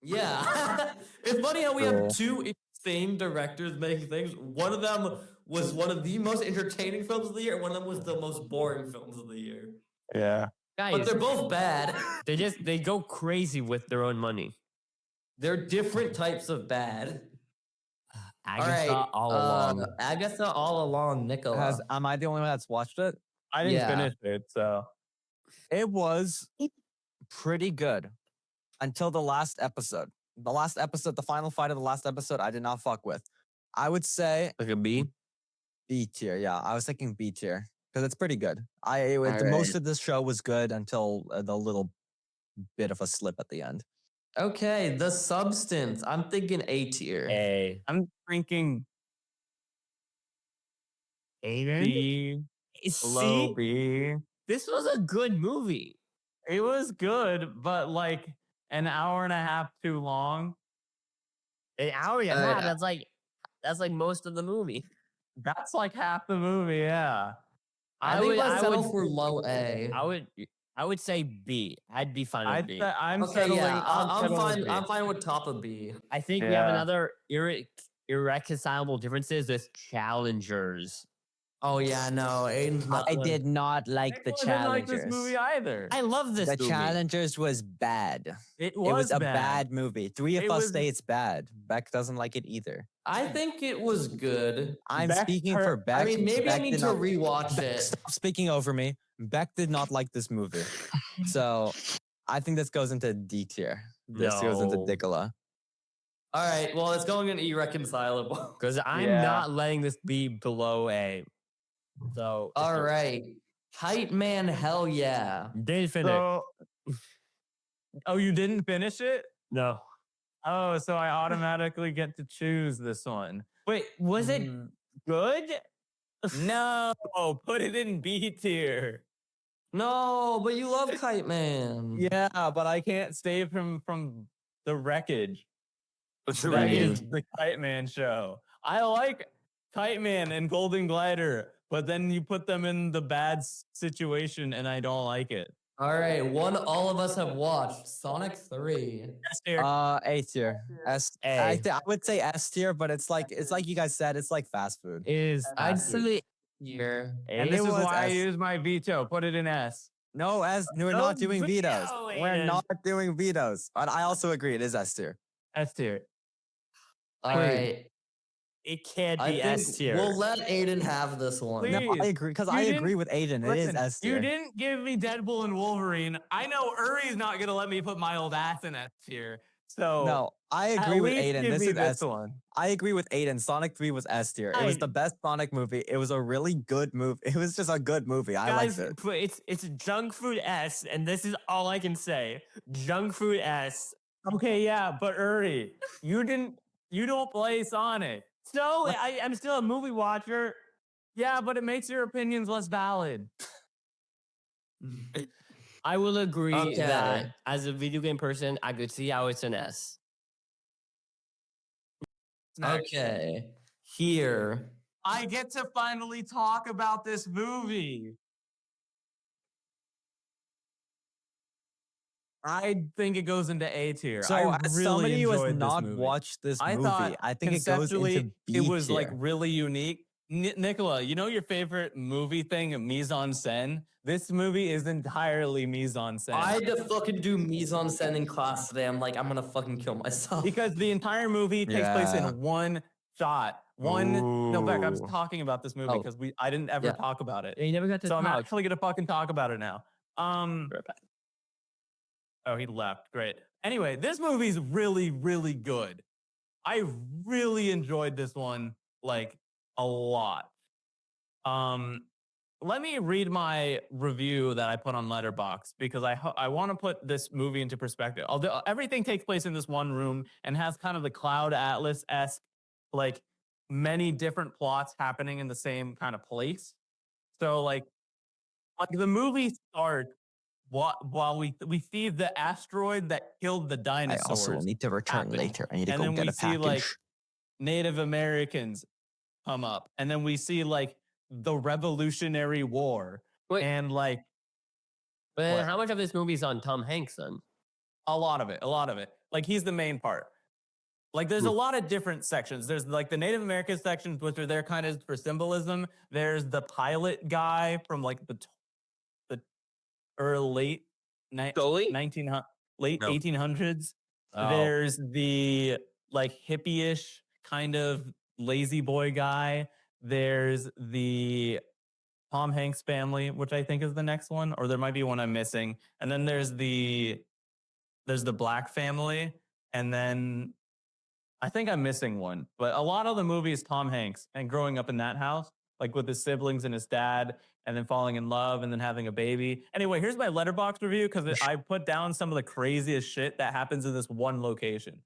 Yeah. It's funny how we Cool. have two insane directors making things. One of them was one of the most entertaining films of the year, and one of them was the most boring films of the year. Yeah. But Guys, they're both bad. they go crazy with their own money. They're different types of bad. Agatha All right. all along. Agatha All Along, Nicola. Am I the only one that's watched it? I didn't Yeah. finish it, so. It was pretty good until the last episode. The last episode, the final fight of the last episode, I did not fuck with. I would say Like a B. B tier. Yeah, I was thinking B tier because it's pretty good. The Alright. most of this show was good until the little bit of a slip at the end. Okay, The Substance. I'm thinking A tier. A. I'm thinking Aiden? B, low See? B. This was a good movie. It was good, but like an hour and a half too long. An hour and a Uh, half. That's like most of the movie. That's like half the movie, yeah. I think let's settle for low A. I would say B. I'd be fine with B. I'm Okay, settling. yeah, I'm settling fine. with B. I'm fine with top of B. I think we have Yeah. another irreconcilable differences with challengers. Oh yeah, no, Aiden's not. I did not like the I didn't like challengers. this movie either. I love this The movie. challengers was bad. It It was a bad. bad movie. Three of It us was- say it's bad. Beck doesn't like it either. I think it was good. I'm Beck speaking hurt- for Beck. I mean, maybe I Beck need did to not- rewatch Beck, it. stop speaking over me. Beck did not like this movie. So I think this goes into D tier. This goes into No. Dicola. All right, well, it's going in irreconcilable. Because I'm Yeah. not letting this be below A. So All right, Kite Man, hell yeah. Didn't finish. So, oh, you didn't finish it? No. Oh, so I automatically get to choose this one. Wait, was it Mm. good? No, put it in B tier. No, but you love Kite Man. Yeah, but I can't stay from the wreckage. That Right. is the Kite Man show. I like Kite Man and Golden Glider, but then you put them in the bad situation, and I don't like it. All right, one all of us have watched Sonic 3. S tier. A tier. A. I would say S tier, but it's like you guys said, it's like fast food. Is I'd fast food. say here. And this is was why I S. use my veto. Put it in S. No, we're not doing vetoes. veto We're it. not doing vetoes. And I also agree, it is S tier. S tier. All right. It can't I be think S tier. we'll let Aiden have this one. No, Please. I agree because You I didn't- agree with Aiden. It is Listen, S tier. you didn't give me Deadpool and Wolverine. I know Uri's not gonna let me put my old ass in S tier. So No, I at agree with least Aiden. give This me is this S. one. I agree with Aiden. Sonic 3 was S tier. It was I- the best Sonic movie. It was a really good movie. It was just a good movie. I Guys, liked it. it's junk food S, and this is all I can say. Junk food S. Okay, yeah, but Uri, you don't play Sonic. So I'm still a movie watcher. Yeah, but it makes your opinions less valid. I will agree Okay. that as a video game person, I could see how it's an S. Okay. Here. I get to finally talk about this movie. I think it goes into A tier. So, I as really somebody who has enjoyed this not movie. watched this I movie, thought I think it goes into conceptually, B it was like tier. really unique. Nicola, you know your favorite movie thing, mise en scène? This movie is entirely mise en scène. I had to fucking do mise en scène in class today. I'm like, I'm gonna fucking kill myself. Because the entire movie takes place Yeah. in one shot. No, Beck, I was Ooh. talking about this movie Oh. because I didn't ever Yeah. talk about it. Yeah, you never got to So I'm talk. actually gonna fucking talk about it now. Right back. Oh, he left. Great. Anyway, this movie's really, really good. I really enjoyed this one like a lot. Let me read my review that I put on Letterboxd because I want to put this movie into perspective. Although everything takes place in this one room and has kind of the Cloud Atlas-esque, like many different plots happening in the same kind of place. So like the movie starts while we see the asteroid that killed the I dinosaurs. also will need to return happening. later. I need to And go then get we a see, package. like, Native Americans come up, and then we see like the Revolutionary War, Wait. and like But What? how much of this movie is on Tom Hanks then? a lot of it. Like he's the main part. Like there's a lot of different sections. There's like the Native American sections, which are there kind of for symbolism. There's the pilot guy from like the late Goalie? 1900 late No. 1800s. Oh. There's the like hippie-ish kind of lazy boy guy. There's the Tom Hanks family, which I think is the next one, or there might be one I'm missing. And then there's the black family, and then I think I'm missing one. But a lot of the movie is Tom Hanks and growing up in that house, like with his siblings and his dad, and then falling in love and then having a baby. Anyway, here's my Letterboxd review because I put down some of the craziest shit that happens in this one location.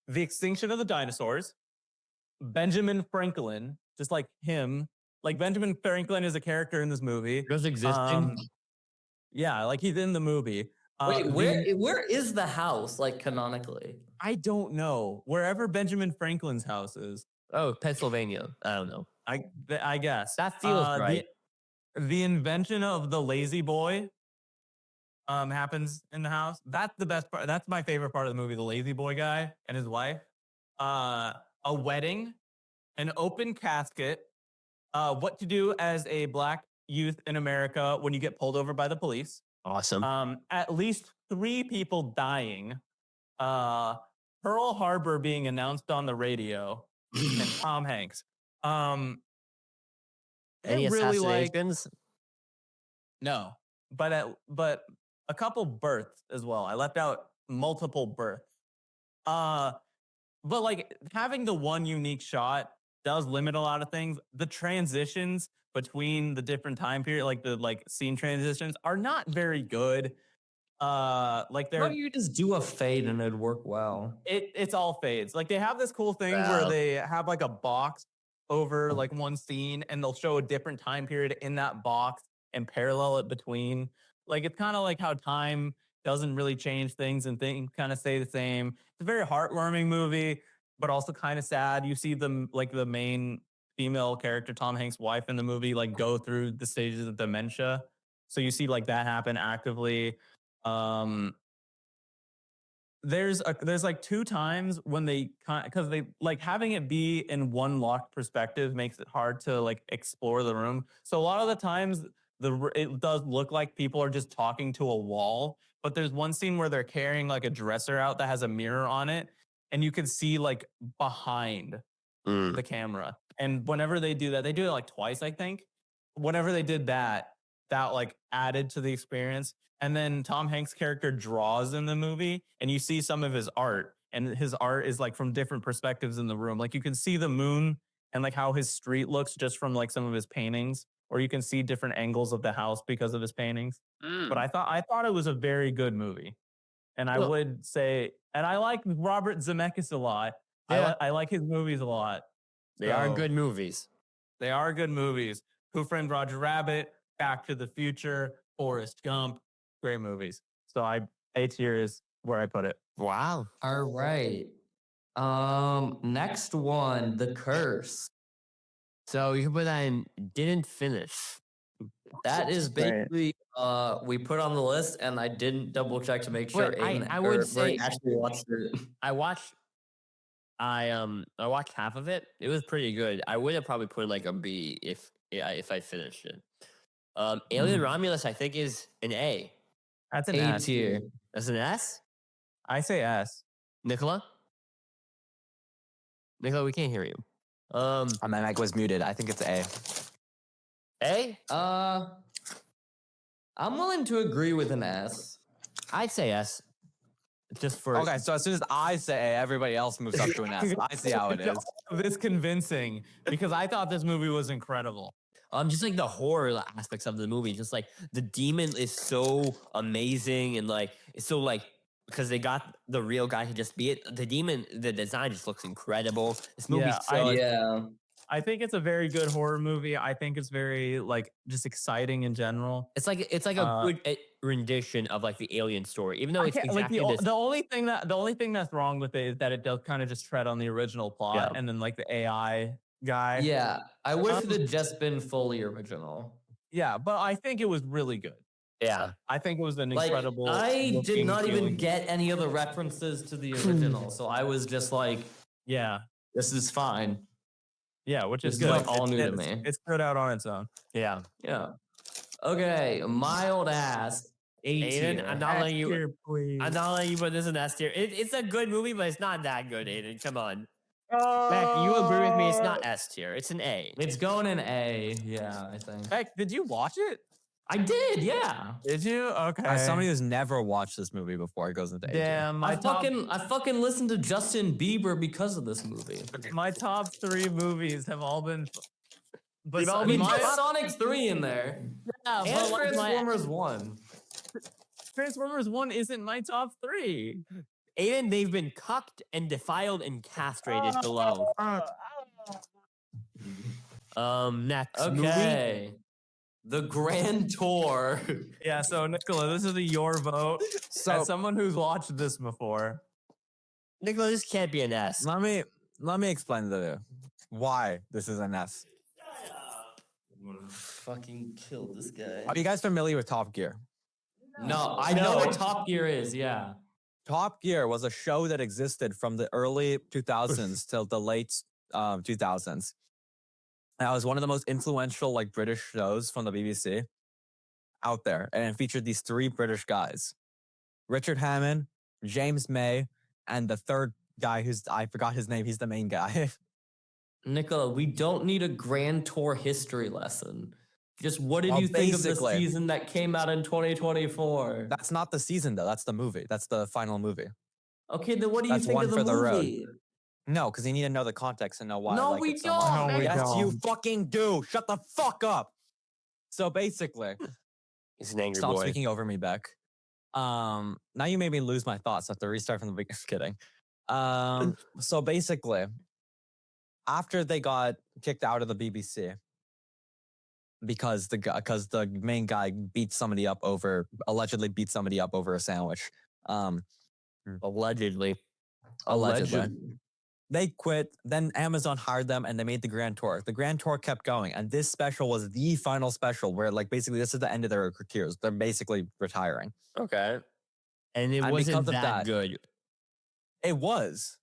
The extinction of the dinosaurs, Benjamin Franklin, just like him. Like Benjamin Franklin is a character in this movie. Just existing? Yeah, like he's in the movie. Wait, where is the house, like canonically? I don't know. Wherever Benjamin Franklin's house is, Oh, Pennsylvania. I don't know. I guess. That feels right. The invention of the lazy boy happens in the house. That's the best part. That's my favorite part of the movie, the lazy boy guy and his wife. A wedding, an open casket, what to do as a black youth in America when you get pulled over by the police. Awesome. At least 3 people dying. Pearl Harbor being announced on the radio, and Tom Hanks. Any it really like assassinations? no, but a couple births as well. I left out multiple births. But like having the one unique shot does limit a lot of things. The transitions between the different time period, like the scene transitions, are not very good. Like Why they're don't you just do a fade and it'd work well? it's all fades. Like they have this cool thing where they have like a box over like one scene, and they'll show a different time period in that box and parallel it between. Like it's kind of like how time doesn't really change things and things kind of stay the same. It's a very heartwarming movie, but also kind of sad. You see them like the main female character, Tom Hanks' wife in the movie, like go through the stages of dementia. So you see like that happen actively. There's like 2 times when because they like having it be in one locked perspective makes it hard to like explore the room. So a lot of the times it does look like people are just talking to a wall, but there's one scene where they're carrying like a dresser out that has a mirror on it, and you can see like behind the camera. And whenever they do that, they do it like twice, I think. Whenever they did that like added to the experience. And then Tom Hanks' character draws in the movie, and you see some of his art, and his art is like from different perspectives in the room. Like you can see the moon and like how his street looks just from like some of his paintings, or you can see different angles of the house because of his paintings. But I thought it was a very good movie, and I would say, and I like Robert Zemeckis a lot. Yeah. I like his movies a lot. They are good movies. They are good movies. Who Framed Roger Rabbit, Back to the Future, Forrest Gump. Great movies. So A tier is where I put it. Wow. All right. Next one, The Curse. So you put that in didn't finish. That is basically we put on the list, and I didn't double check to make sure. Wait, Aiden I would or say- actually watched it. I watched half of it. It was pretty good. I would have probably put like a B if I finished it. Alien Romulus, I think, is an A. That's an A S. tier. That's an S. I say S. Nicola, we can't hear you. My mic was muted. I think it's A. A. I'm willing to agree with an S. I'd say S. Just for Okay, so as soon as I say A, everybody else moves up to an S. I see how it is. It's convincing because I thought this movie was incredible. just like the horror aspects of the movie, just like the demon is so amazing, and like it's so like because they got the real guy to just be it. The demon, the design just looks incredible. This movie, I think it's a very good horror movie. I think it's very like just exciting in general. it's like a good rendition of like the Alien story, even though it's exactly the only thing that's wrong with it is that it does kind of just tread on the original plot, and then like the AI guy. Yeah, I wish it had just been fully original. Yeah, but I think it was really good. Yeah, I think it was an Like, incredible. I did looking, not even feeling- get any of the references to the original, so I was just like, Yeah, this is fine. yeah, which is This is, good. like, all new to It's- me. It's good out on its own. yeah. Yeah. Okay, mild ass. A Aiden, tier. I'm not letting you. Here, please. I'm not letting you put this in S tier. It's a good movie, but it's not that good, Aiden. Come on. Beck, you agree with me? It's not S tier. It's an A. It's going in A. Yeah, I think. Beck, did you watch it? I did. Yeah. Did you? Okay. As somebody who's never watched this movie before, it goes into A. Damn, I fucking listened to Justin Bieber because of this movie. my top 3 movies have all been. But I mean, Sonic's 3 in there. yeah, And but like Transformers 1. Transformers 1 isn't my top 3. Aiden, they've been cucked and defiled and castrated below. Next movie. Okay. The Grand Tour. Yeah, so Nicola, this is your vote. So As someone who's watched this before, Nicola, this can't be an S. let me explain why this is an S. Fucking killed this guy. Are you guys familiar with Top Gear? No, I know what Top Gear is. Yeah. Top Gear was a show that existed from the early 2000s till the late 2000s. And it was one of the most influential like British shows from the BBC out there. And it featured these 3 British guys. Richard Hammond, James May, and the third guy I forgot his name. He's the main guy. Nicola, we don't need a Grand Tour history lesson. Just what did Well, you think of the basically- season that came out in 2024? That's not the season though. That's the movie. That's the final movie. Okay, then what do you That's think one of the for the road. movie? No, because you need to know the context and know why. No, I like we it so much. don't. No, we Yes, don't. you fucking do. Shut the fuck up. So basically, He's an angry stop boy. speaking over me, Beck. Now you made me lose my thoughts. I have to restart from the beginning. Kidding. So basically, after they got kicked out of the BBC because the main guy allegedly beat somebody up over a sandwich. Allegedly. Allegedly. They quit. Then Amazon hired them and they made the Grand Tour. The Grand Tour kept going. And this special was the final special where like basically this is the end of their careers. They're basically retiring. Okay. And it And wasn't because of that that- good. It was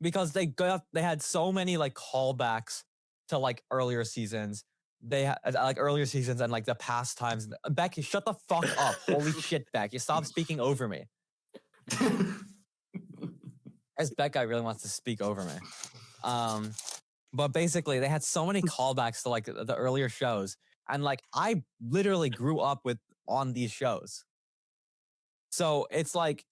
because they had so many like callbacks to like earlier seasons. They had like earlier seasons and like the past times. Becky, shut the fuck up. Holy shit, Becky. Stop speaking over me. As Beck guy really wants to speak over me. But basically they had so many callbacks to like the earlier shows. And like I literally grew up on these shows. So it's like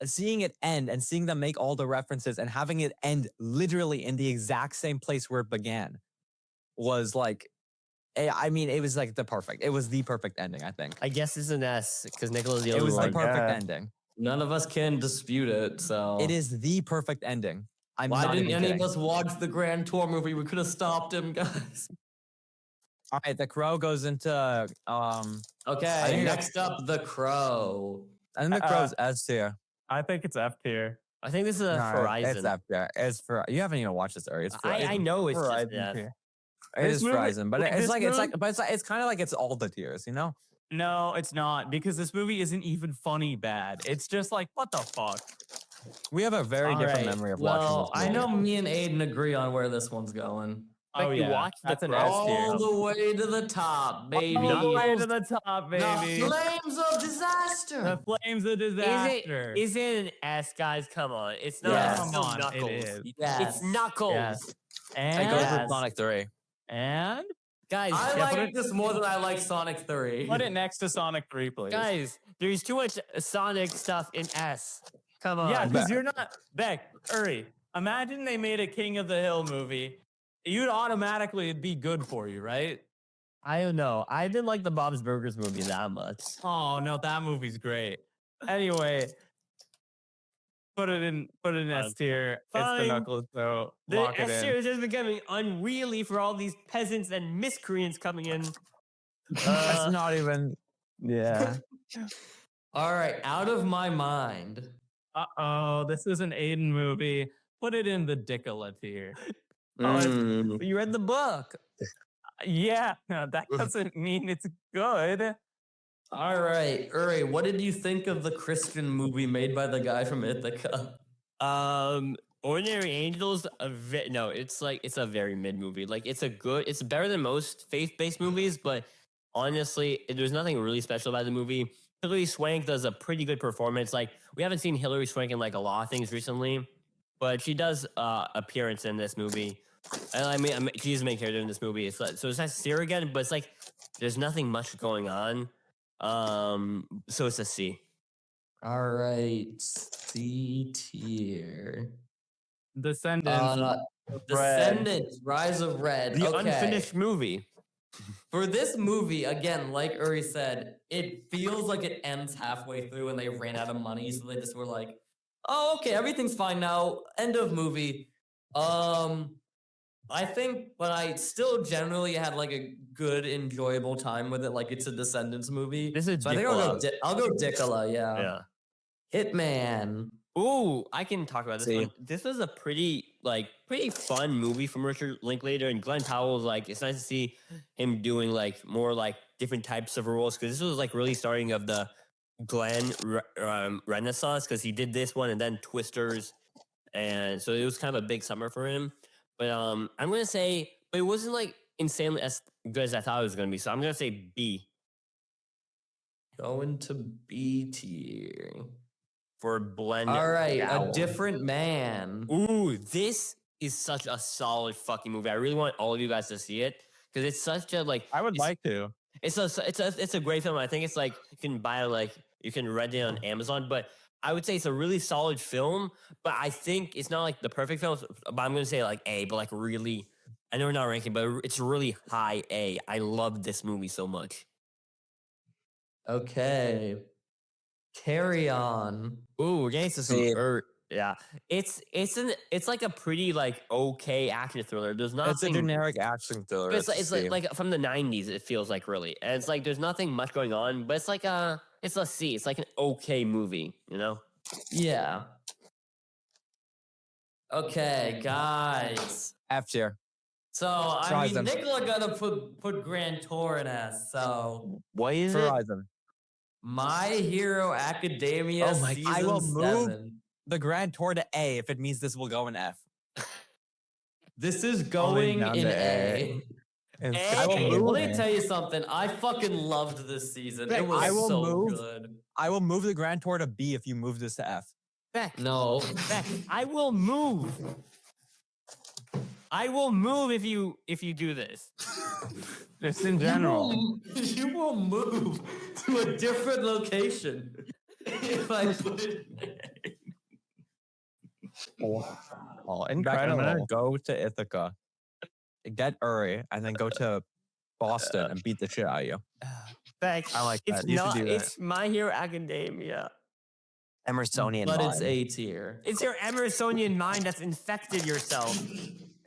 seeing it end and seeing them make all the references and having it end literally in the exact same place where it began was like, I mean, it was like the perfect ending, I think. I guess it's an S because Nicola's the It only was the one. perfect ending. None of us can dispute it. So It is the perfect ending. I'm Why not didn't even any of kidding. us watch the Grand Tour movie? We could have stopped him, guys. All right, the Crow goes into Okay, think next up, The Crow. I think the Crow's S tier. I think it's F tier. I think this is a No, Horizon. It's F tier. It's for you haven't even watched this already. It's for I know it's just Horizon F. tier. it This is movie- Horizon, but like, it's this like it's movie- like but it's kind of like it's all the tiers, you know? No, it's not because this movie isn't even funny bad. It's just like what the fuck. We have a very All different right, memory of well, watching this I movie. know me and Aiden agree on where this one's going. Oh you yeah, watched The that's an Crow? S tier. All the way to the top, baby. All the way to the top, The baby. flames of disaster. The flames of disaster. Is it an S, guys? Come on. It's not. Yes. It's Come still on, Knuckles. it is. Yes. It's Knuckles. Yes. I And go Yes. with Sonic 3. and Guys, I Yeah, like this more than I like Sonic 3. put it next to Sonic 3, please. guys, there's too much Sonic stuff in S. Come on. Yeah, because Beck. you're not Beck, Uri. Imagine they made a King of the Hill movie. You'd automatically be good for you, right? I don't know. I didn't like the Bob's Burgers movie that much. Oh no, that movie's great. Anyway, put it in S tier. It's the Fine. Knuckles, so The lock it S in. series is becoming unwieldy for all these peasants and miscreants coming in. That's not even yeah. All right, out of my mind. Uh-oh, this is an Aiden movie. Put it in the Dickola tier. Mm. You read the book. Yeah, no, that doesn't mean it's good. All right, Uri, what did you think of the Christian movie made by the guy from Ithaca? Ordinary Angels. No, it's a very mid movie. Like it's better than most faith-based movies, but honestly, there's nothing really special about the movie. Hilary Swank does a pretty good performance. Like we haven't seen Hilary Swank in like a lot of things recently, but she does appearance in this movie. And I mean, she's the main character in this movie. It's like, so it's nice to see her again, but it's like there's nothing much going on. So it's a C. All right, C tier. Descendants. Descendants, Rise of Red. The Okay. unfinished movie. For this movie, again, like Uri said, it feels like it ends halfway through and they ran out of money, so they just were like, "Oh, okay, everything's fine now. End of movie." I think, but I still generally had like a good, enjoyable time with it. Like it's a Descendants movie. This is So I think I'll go Dickola. Yeah. Hitman. Ooh, I can talk about this See. one. This was a pretty fun movie from Richard Linklater and Glenn Powell. Like, it's nice to see him doing like more like different types of roles because this was like really starting of the Glenn Renaissance because he did this one and then Twisters, and so it was kind of a big summer for him. But I'm gonna say, but it wasn't like insanely as good as I thought it was gonna be. So I'm gonna say B Going to B tier. for Blend. All right, Gowan. A Different Man. Ooh, this is such a solid fucking movie. I really want all of you guys to see it because it's such a like. I would it's- like to. It's a great film. I think it's like you can buy like you can rent it on Amazon, but I would say it's a really solid film. But I think it's not like the perfect film. But I'm gonna say like A, but like really, I know we're not ranking, but it's really high A. I love this movie so much. Okay. Carry On. Ooh, we're getting to some See. yeah. It's like a pretty like okay action thriller. There's nothing. It's a generic action thriller. But it's it's like from the 90s, it feels like really. And it's like there's nothing much going on, but it's like it's a C. It's like an okay movie, you know? Yeah. Okay, guys. F tier. So I mean, Horizon. Nicola gonna put Grand Tour in S. So What is it? Horizon. My Hero Academia Oh my- season I will move 7. The Grand Tour to A if it means this will go in F. This is going down in to A. I will Hey, move let me tell you something. I fucking loved this season. It was I will so move- good. I will move the Grand Tour to B if you move this to F. Beck, No. Beck, I will move. I will move if you do this. Just in general. You will move to a different location if I put it there. Oh, in fact, I'm gonna Incredible. go to Ithaca, get Uri, and then go to Boston and beat the shit out of you. Beck, I like it's that. You should not. do that. It's My Hero Academia. Emersonian But it's mind. A tier. It's your Emersonian mind that's infected yourself.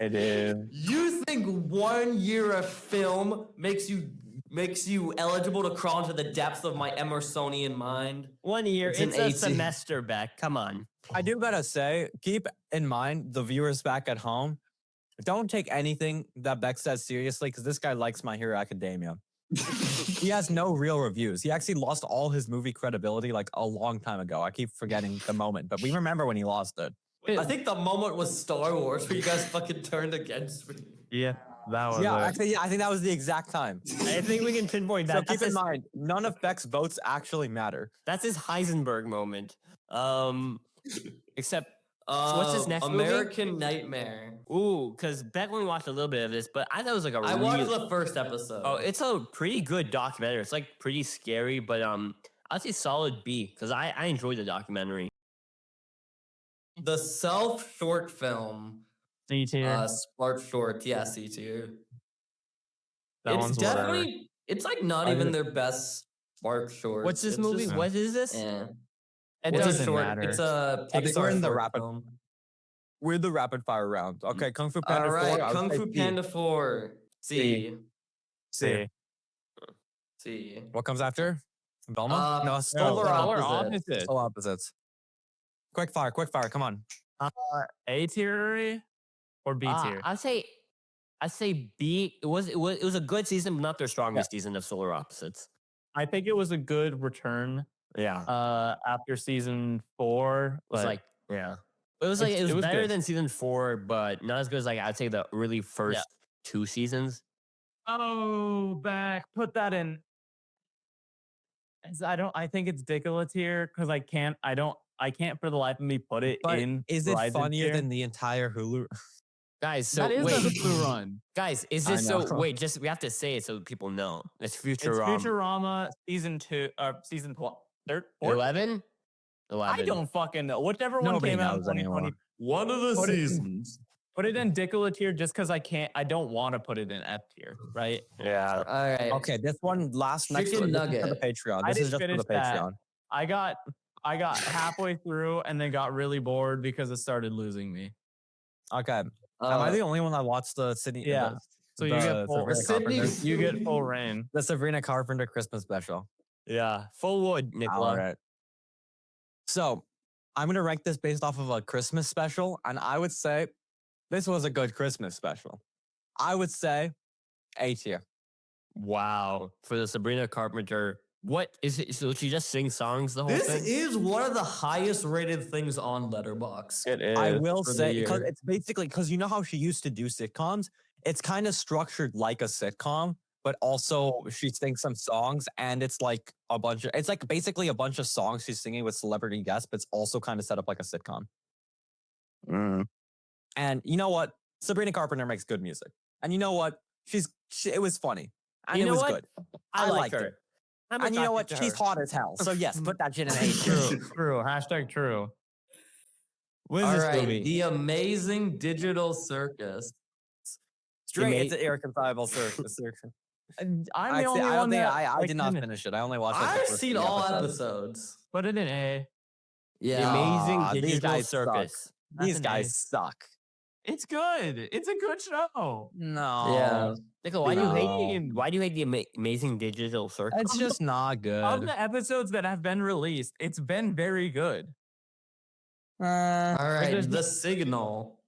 It is. You think 1 year of film makes you eligible to crawl into the depths of my Emersonian mind? 1 year. It's It's, an a 18. semester, Beck. Come on. I do gotta say, keep in mind the viewers back at home. Don't take anything that Beck says seriously because this guy likes My Hero Academia. He has no real reviews. He actually lost all his movie credibility like a long time ago. I keep forgetting the moment, but we remember when he lost it. I think the moment was Star Wars where you guys fucking turned against me. Yeah, that was Yeah, it. actually, I think that was the exact time. I think we can pinpoint that. So keep in mind, none of Beck's votes actually matter. That's his Heisenberg moment. Except, what's his next movie? American Nightmare. ooh, because Beck only watched a little bit of this, but I thought it was like a I really. watched the first episode. Oh, it's a pretty good documentary. It's like pretty scary, but I'd say solid B because I enjoyed the documentary. the self short film. C tier. Spark Short, yeah, C tier. That It's one's whatever. definitely, it's like not I even mean- their best Spark Short. What's this movie? just- What is this? Yeah. It It's a doesn't short- matter. It's a I think we're Pixar in the short rapid- film. We're the rapid fire round. Okay, Kung Fu Panda All right, 4. I would Kung say Fu B. Panda 4. C. C. C. What comes after? Velma? no, it's No, Solar Polar Opposites. Opposites. Solar Opposites. Quick fire, come on. A tier or B tier? I'd say B. It was a good season, but not their strongest season of Solar Opposites. I think it was a good return Yeah, after season 4. it was but like yeah, it was like It's- it was, it was better good. than season 4, but not as good as like I'd say the really first 2 seasons. oh, back. Put that in. I think it's Dicola tier because I can't for the life of me put it But in. is it Horizon funnier tier. than the entire Hulu? Guys, so that is wait, the Hulu run? guys, is I this so? know. Wait, just we have to say it so people know. It's It's Futurama. Futurama season 2 or season 12. Third, fourth? 11? 11. I don't fucking know. Whichever one Nobody came out in knows anymore. 2020. One of the Put it in- seasons. Put it in Dicola tier just because I don't want to put it in F tier, right? Yeah. All right. Okay, this one next Chicken this is for the nugget. Patreon. I This is didn't just for finish the that. Patreon. I got halfway through and then got really bored because it started losing me. Okay. Am I the only one that watched the Sydney? Yeah. So you get full Sabrina Sydney- Carpenter, you get full reign. the Sabrina Carpenter Christmas special. Yeah. Full wood, Nicola. All right. So I'm gonna rank this based off of a Christmas special, and I would say this was a good Christmas special. I would say A tier. Wow. For the Sabrina Carpenter. What is it? So she just sings songs the whole This thing? is one of the highest rated things on Letterboxd. It is. I will for the say because year. it's basically because you know how she used to do sitcoms. It's kind of structured like a sitcom, but also she sings some songs, and it's like a bunch of. It's like basically a bunch of songs she's singing with celebrity guests, but it's also kind of set up like a sitcom. And you know what? Sabrina Carpenter makes good music, and you know what? It was funny, and You it know was what? good. I like liked her. it. I'm And you know what? attracted to She's her. hot as hell. So yes, put that shit in A tier. True. Hashtag true. What is All this right, movie? The Amazing Digital Circus. Straight, it's an irreconcilable circus. I'm the I only one that I did not finished. finish it. I only watched. Like, the I've first seen three all episodes. episodes. Put it in A. The Yeah. Amazing Aw, these Digital guys suck. Circus. These That's an guys A. suck. It's good. It's a good show. No. Yeah. Nicola, why do you No. hate? Why do you hate the Amazing Digital Circus? It's just not Of good. the episodes that have been released, it's been very good. All right, there's The Signal.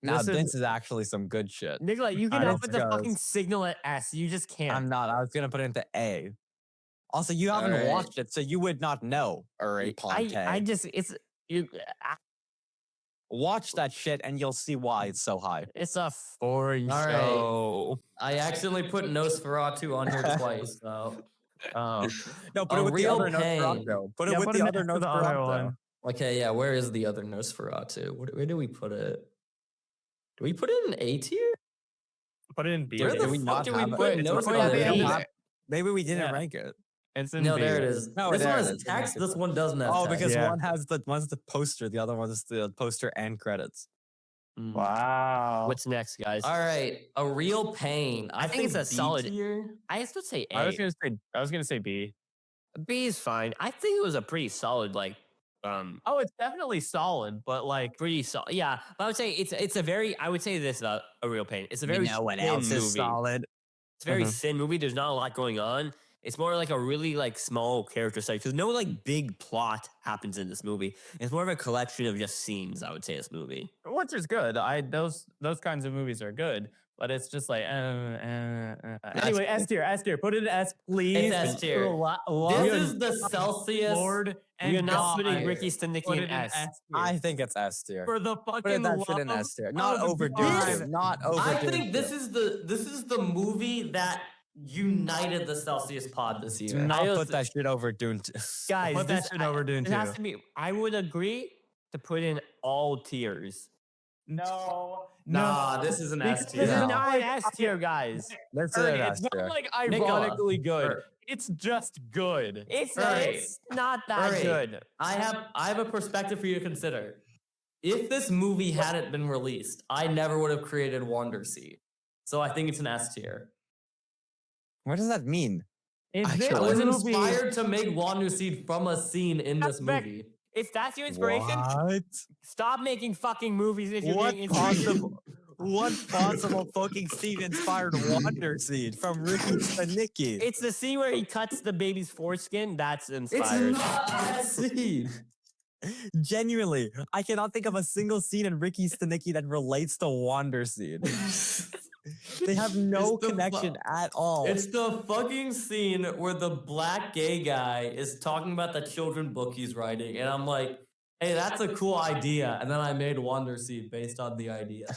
Now This is- this is actually some good shit. Nikolai, you can This open the fucking goes- signal at S. You just can't. I'm not. I was gonna put it into A. Also, you haven't Alright. watched it, so you would not know. Alright, Ponte. I just Watch that shit, and you'll see why it's so high. it's a foreign All right. show. I accidentally put Nosferatu on here twice, though. Oh. No, put A it with the real other pain. Nosferatu. Put it Yeah, with put the it other next to the other Nosferatu. one. Okay, yeah, where is the other Nosferatu? Where do we put it? Do we put it in A tier? Put it in B. Where Did the we fuck not do we have it? put It's Nosferatu? probably in? in Maybe we didn't Yeah. rank it. It's in No, B. there it is. No, This there one it has is. text. This one doesn't have Oh, text. because Yeah. one's the poster, the other one is the poster and credits. Mm. Wow. What's next, guys? All right, A Real Pain. I think it's a B solid- tier. I would say A. I was gonna say B. B is fine. I think it was a pretty solid, Oh, it's definitely solid, but like pretty solid. Yeah, but I would say it's a very. I would say this about A Real Pain. It's a very thin movie. solid? It's a very Mhm. thin movie. There's not a lot going on. It's more like a really small character study because no big plot happens in this movie. It's more of a collection of just scenes. I would say this movie. which is good. Those kinds of movies are good, but it's just like anyway. S tier. Put it in S, please. It's S tier. Love This is the Celsius. Lord and You're not God. putting Ricky Stenicki Put in it in S. S tier. I think it's S tier. For the Put fucking that shit in love S tier. Not of overdue. God. Not overdue. I think this is the movie that united the Celsius pod this year. Do not I put also- that shit over Dune. Guys, Put that shit over Dune It has 2. to be. I would agree to put in all tiers. No, Nah, this is an S This tier. This is No. not an S tier, guys. Let's Ernie, say it's S tier. not like Nicola, ironically good. Er- It's just good. It's Right. not that Right. good. I have a perspective for you to consider. If this movie hadn't been released, I never would have created Wonder Seed. So I think it's an S tier. What does that mean? If Actually, this I was movie- inspired to make Wonder Seed from a scene in this That's back- movie. If that's your inspiration, What? stop making fucking movies if you're What getting inspiration. possible fucking scene inspired Wonder Seed from Ricky Stenicki? It's the scene where he cuts the baby's foreskin. That's It's inspired. not a seed. Genuinely, I cannot think of a single scene in Ricky Stenicki that relates to Wonder Seed. They have no It's the connection at all. It's the fucking scene where the black gay guy is talking about the children book he's writing, and I'm like, hey, that's a cool idea. And then I made Wonder Seed based on the idea.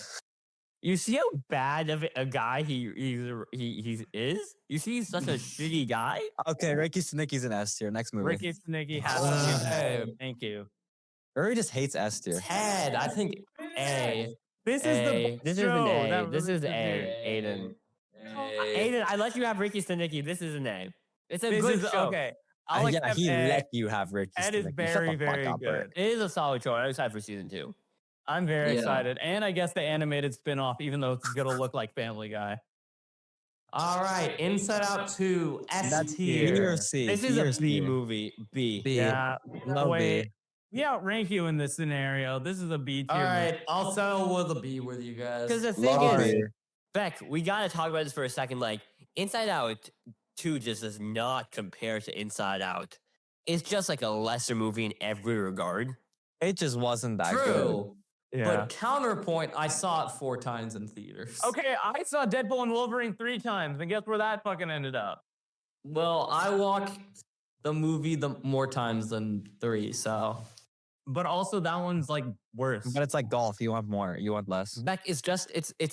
You see how bad of a guy he is? You see he's such a shitty guy? Okay, Ricky Stenicki's an S tier. Next movie. Ricky Stenicki has to Hey. be. Thank you. Uri just hates S tier. Ted, I think A. This A. is the This is an show A. that This is really- A. Aiden. Aiden, I let you have Ricky Stenicki. This is an A. It's a This good is show. okay. I'll Yeah, accept he A. let you have Ricky Ed is Stenicki. Shut very, the fuck very up, good. Uri. It is a solid show. I'm excited for season 2. I'm very Yeah. excited. And I guess the animated spin-off, even though it's gonna look like Family Guy. All right, Inside Out 2, S That's B tier. or C. This is B or a B C. movie. B. B. Yeah. Low Wait. B. We outrank you in this scenario. This is a B tier. All right, I'll settle with a B with you guys. Because the thing Low is, B. Beck, we gotta talk about this for a second. Inside Out 2 just does not compare to Inside Out. It's just like a lesser movie in every regard. It just wasn't that good. True. Yeah. But counterpoint, I saw it 4 times in theaters. Okay, I saw Deadpool and Wolverine 3 times, and guess where that fucking ended up? Well, I watched the movie more times than 3, so. But also that one's worse. But it's like golf. You want more. You want less. Beck, it's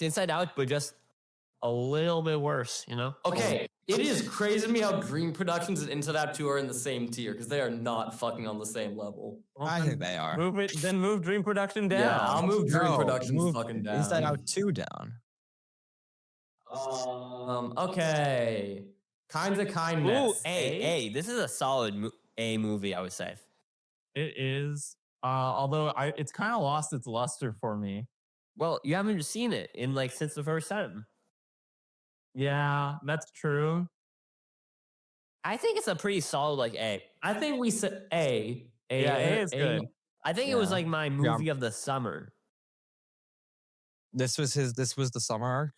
Inside Out, but just a little bit worse, you know? Okay, it is crazy to me how Dream Productions and Inside Out 2 are in the same tier because they are not fucking on the same level. I think they are. Move Dream Production down. Yeah, I'll move Dream No, Productions move fucking down. Inside Out 2 down. Okay. Kinds of Ooh, Kindness. A. This is a solid A movie, I would say. It is. Although it's kind of lost its luster for me. Well, you haven't seen it in since the first time. Yeah, that's true. I think it's a pretty solid A. I think we said A. Yeah, A is good. I think it was Yeah. my movie of the summer. This was the summer arc.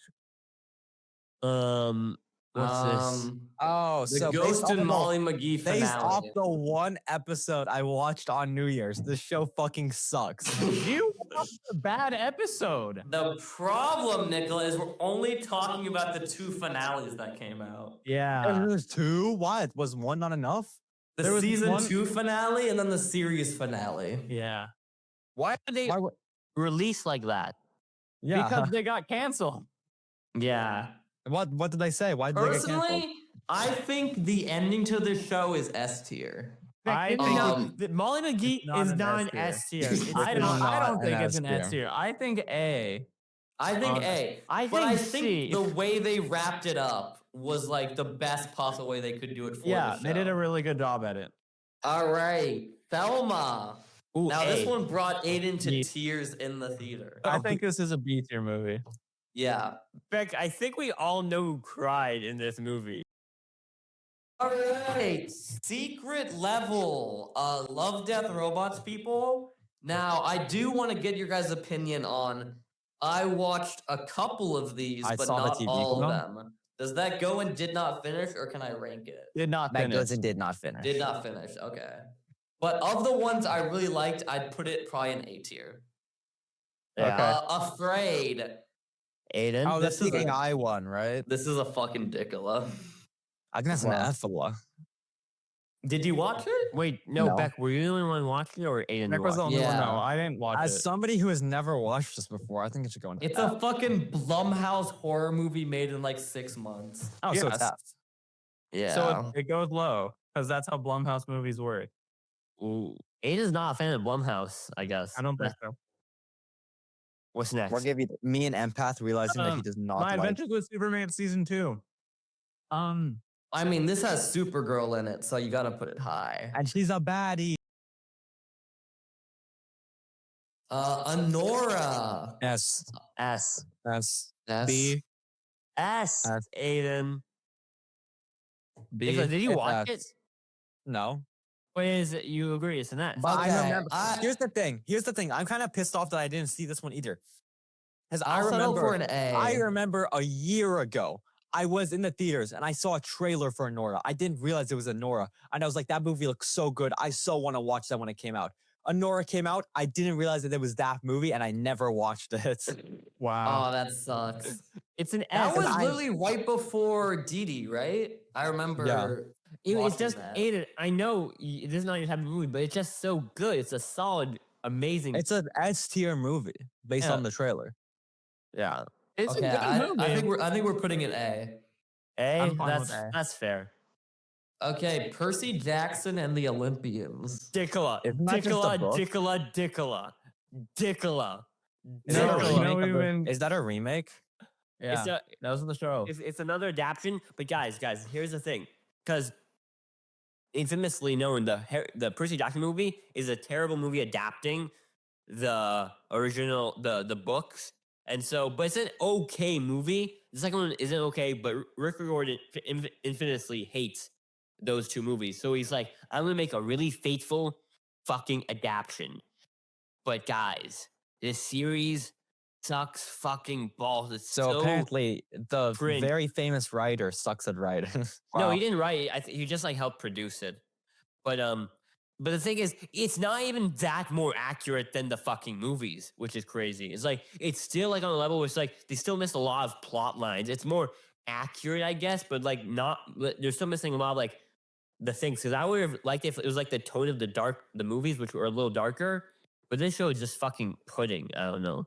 Let What's this? Oh, The so Ghost and Molly McGee based off finale. the one episode I watched on New Year's, this show fucking sucks. You watched a bad episode. The problem, Nicola, is we're only talking about the 2 finales that came out. Yeah. There's 2? What? Was 1 not enough? The There was season one- 2 finale and then the series finale. Yeah. Why did they Why would- release like that? Yeah. Because they got canceled. Yeah. What did they say? Why did they get canceled? Personally, I think the ending to the show is S tier. I think Um, that Molly McGee not is an not S an tier. S tier. I It's don't, not I don't an think it's an S S tier. I think A. I think A. I But I think think C. the way they wrapped it up was like the best possible way they could do it for Yeah, the show. they did a really good job at it. All right, Thelma. Ooh, Now A. this one brought Aiden to Yeah. tears in the theater. I think this is a B tier movie. Yeah. Beck, I think we all know who cried in this movie. All right, secret level. Love, Death, Robots, people. Now I do want to get your guys' opinion on. I watched a couple of these, I but saw the not TV all of one. them. Does that go and did not finish, or can I rank it? Did not That finish. goes and did not finish. Did not finish. Okay. But of the ones I really liked, I'd put it probably in A tier. Okay. Afraid. Aiden? Oh, that's This is the a- AI one, right? This is a fucking dickula. I think that's an Wow. Ethela. Did you watch it? Wait, no, No. Beck, were you the only one watching it or Aiden? Nick was the only one. Yeah. No, I didn't watch As it. somebody who has never watched this before, I think it should go into It's F. a fucking Blumhouse horror movie made in like 6 months. Oh, so it's Yes. F. Yeah. So it goes low because that's how Blumhouse movies work. Ooh. Aiden's not a fan of Blumhouse, I guess. I don't think so. What's next? We'll give you me an empath realizing that he Um, does not My like. Adventures with Superman season 2. I mean, this has Supergirl in it, so you gotta put it high. And she's a baddie. Honora. S. S. S. B. S. S. Aiden. B. Nicola, did you watch S. it? No. Wait, is it, you agree it's an S? But Okay, I remember. I- Here's the thing. Here's the thing. I'm kind of pissed off that I didn't see this one either. Because I I'll settle remember. for an A. I remember a year ago, I was in the theaters and I saw a trailer for Honora. I didn't realize it was Honora. And I was like, that movie looks so good. I so want to watch that when it came out. Honora came out. I didn't realize that it was that movie and I never watched it. Wow. Oh, that sucks. It's an That S. was I- literally right before Didi, right? I remember. It's watching just that. Aiden. I know this is not your type of movie, but it's just so good. It's a solid, amazing. It's an S tier movie based Yeah. on the trailer. yeah. It's Okay, a good I movie. think we're putting it A. A. I'm fine with That's A. that's fair. Okay, Percy Jackson and the Olympians. Dickola. Isn't that just a Dickola. book? Dickola. Dickola. Dickola. Is that a No, remake no, of the- even- Is that a remake? Yeah. It's a, That was in the show. it's another adaptation, but guys, here's the thing, because infamously known, the Percy Jackson movie is a terrible movie adapting the original the books, and so but it's an okay movie. The second one isn't okay, but Rick Riordan infamously hates those two movies, so he's like, I'm gonna make a really faithful fucking adaptation. But guys, this series sucks fucking balls. It's So apparently, the cringe. very famous writer sucks at writing. No, he didn't write it. He just like helped produce it. But the thing is, it's not even that more accurate than the fucking movies, which is crazy. It's like it's still like on a level where it's like they still miss a lot of plot lines. It's more accurate, I guess, but like not. They're still missing a lot of like the things. Because I would have liked if it was like the tone of the movies, which were a little darker. But this show is just fucking pudding. I don't know.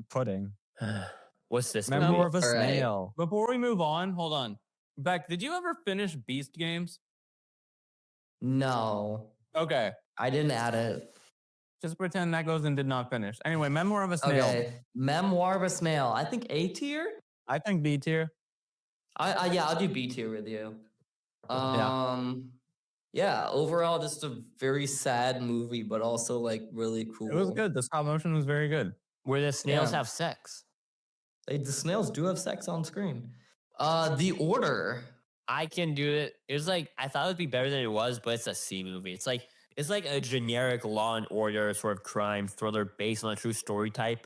Pudding. What's this? Memoir of a All right. Snail. Before we move on, hold on. Beck, did you ever finish Beast Games? No, Okay. I didn't add it. Just pretend that goes and did not finish. Anyway, Memoir of a Snail. Okay, Memoir of a Snail. I think A tier. I think B tier. Yeah, I'll do B tier with you. Yeah, overall, just a very sad movie, but also like really cool. It was good. The stop motion was very good. Where the snails Yeah. have sex. The snails do have sex on screen. The Order. I can do it. It was like I thought it would be better than it was, but it's a C movie. It's like a generic Law and Order sort of crime thriller based on a true story type.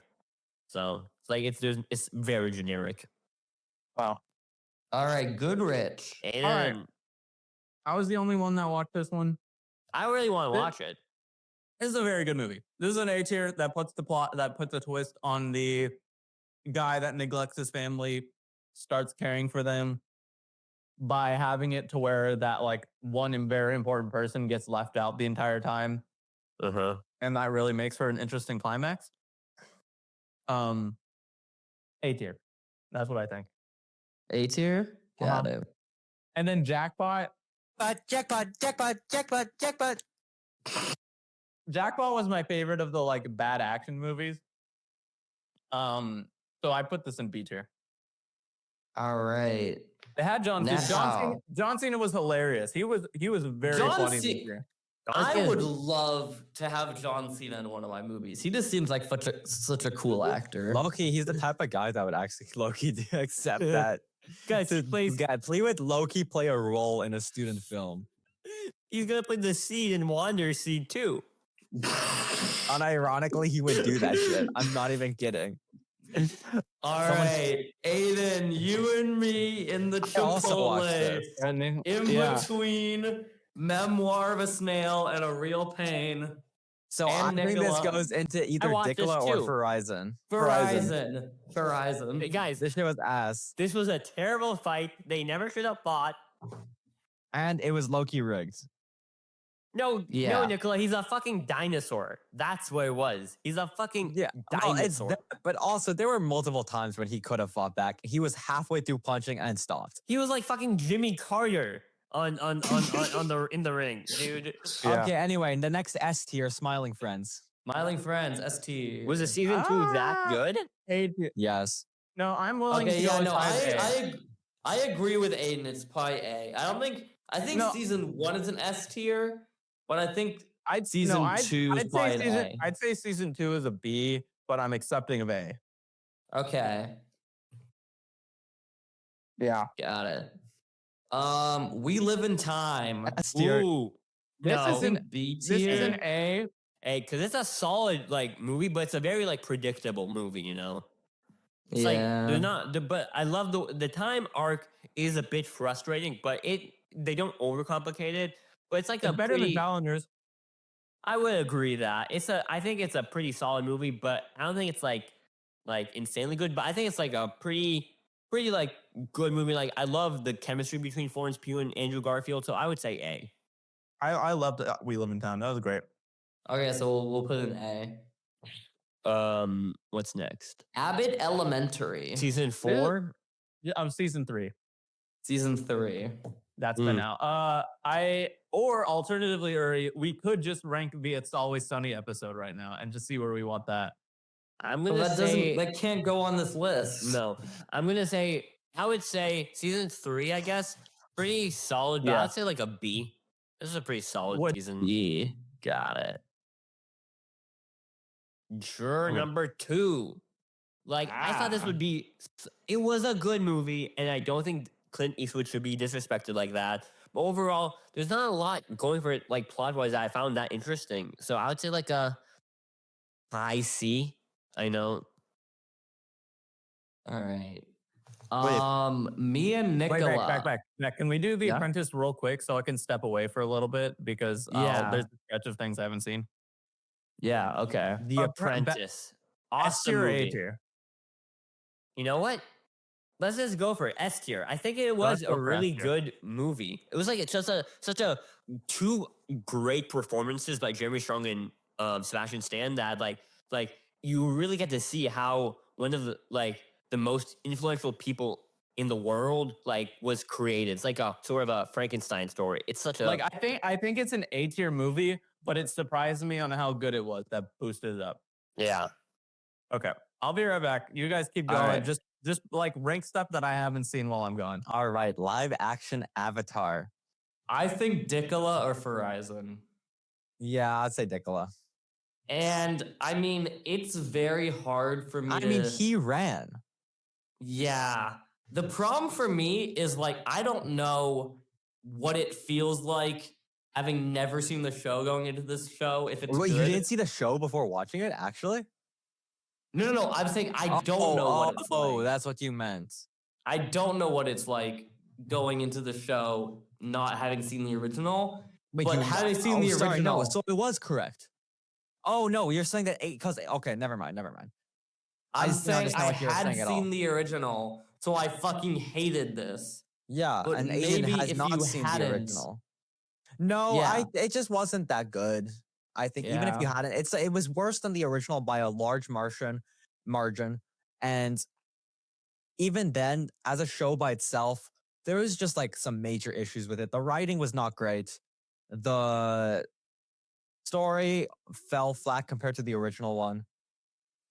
So it's like it's very generic. Wow. All right, Goodrich. Aiden, right. I was the only one that watched this one. I really want to watch it. This is a very good movie. This is an A tier that puts a twist on the guy that neglects his family, starts caring for them by having it to where that like one very important person gets left out the entire time. And that really makes for an interesting climax. A tier. That's what I think. A tier? Got it. And then Jackpot. Jackpot was my favorite of the like bad action movies. So I put this in B tier. All right. They had John Cena. Now- John Cena was hilarious. He was very John funny. Ce- This year. I would love to have John Cena in one of my movies. He just seems like such a cool actor. Loki, he's the type of guy that would actually Loki accept that. Guys, Play with Loki play a role in a student film. he's gonna play the seed in Wander Seed too. Unironically, he would do that shit. I'm not even kidding. All right, Aiden, you and me in the I also watched Chipotle, this. in between Memoir of a Snail and A Real Pain. So And I think this Nicola. goes into either watched this Nicola or too. Verizon. Verizon. Hey, guys, This shit was ass. this was a terrible fight. They never should have fought. And it was Loki rigged. No, Yeah. no, Nicola, he's a fucking dinosaur. That's what it was. He's a fucking Yeah, well, it's dinosaur. that, but also there were multiple times when he could have fought back. He was halfway through punching and stopped. He was like fucking Jimmy Carter on the in the ring, dude. Yeah. Okay, anyway, the next S tier, Smiling Friends. Smiling Friends, ST. Was the season 2 that Ah. good? A tier. Yes. No, I'm willing Okay, to yeah, go no, as high as A. I agree with Aiden. It's probably A. I think No. season 1 is an S tier, but I think I'd season 2 is probably an A. I'd say season 2 is a B, but I'm accepting of A. Okay, Yeah. got it. We Live in Time. S tier. Ooh, This no. isn't B This tier. is an A. Hey, because it's a solid like movie, but it's a very like predictable movie, you know. It's like they're not, but I love the time arc is a bit frustrating, but they don't overcomplicate it. But it's like It's a better than pretty, Calendars. I would agree that I think it's a pretty solid movie, but I don't think it's like insanely good. But I think it's like a pretty like good movie. Like I love the chemistry between Florence Pugh and Andrew Garfield, so I would say A. I loved We Live in Town. That was great. Okay, so we'll put an A. What's next? Abbott Elementary, Season 4. Yeah, season 3. season 3. That's been out. Or alternatively, Uri, we could just rank the It's Always Sunny episode right now and just see where we want that. I'm Well, gonna say that can't go on this list. no. I would say season 3. I guess pretty solid. But Yeah. I'd say like a B. This is a pretty solid What- season. Yeah, got it. Juror number 2. Like I thought this would be. It was a good movie, and I don't think Clint Eastwood should be disrespected like that. But overall, there's not a lot going for it, like plot wise, that I found that interesting. So I would say like a high C. I know. All right. Me and Wait, Nicola. back. Can we do The Yeah? Apprentice real quick so I can step away for a little bit? Because Yeah. there's a stretch of things I haven't seen. Yeah. Okay. The Apprentice. S Awesome tier or A movie. tier? You know what? Let's just go for S tier. I think it was go a for really S tier. good movie. It was like it's just such a 2 great performances by Jeremy Strong and Sebastian Stan that like you really get to see how one of the most influential people in the world was created. It's like a sort of a Frankenstein story. It's such a Like I think it's an A tier movie, but it surprised me on how good it was that boosted it up. yeah. Okay, I'll be right back. You guys keep All going. right. Just like rank stuff that I haven't seen while I'm gone. All right, live action Avatar. I think Nicola or Verizon. Yeah, I'd say Nicola. And I mean, it's very hard for me I to. mean, he ran. Yeah. The problem for me is like I don't know what it feels like having never seen the show going into this show. If it's Wait, you good. didn't see the show before watching it, actually? No. I'm saying I don't know what it's Oh, like. that's what you meant. I don't know what it's like going into the show not having seen the original. Wait, But having seen the sorry, no, original- so it was correct. Oh no, you're saying that 8 because okay, never mind. I'm I saying understand I what you're had saying at all. seen the original, so I fucking hated this. Yeah, But and Aiden maybe has if not you seen the hadn't- original. No, Yeah. it just wasn't that good. I think even if you Yeah. hadn't, it was worse than the original by a large margin, and even then, as a show by itself, there was just like some major issues with it. The writing was not great. The story fell flat compared to the original one.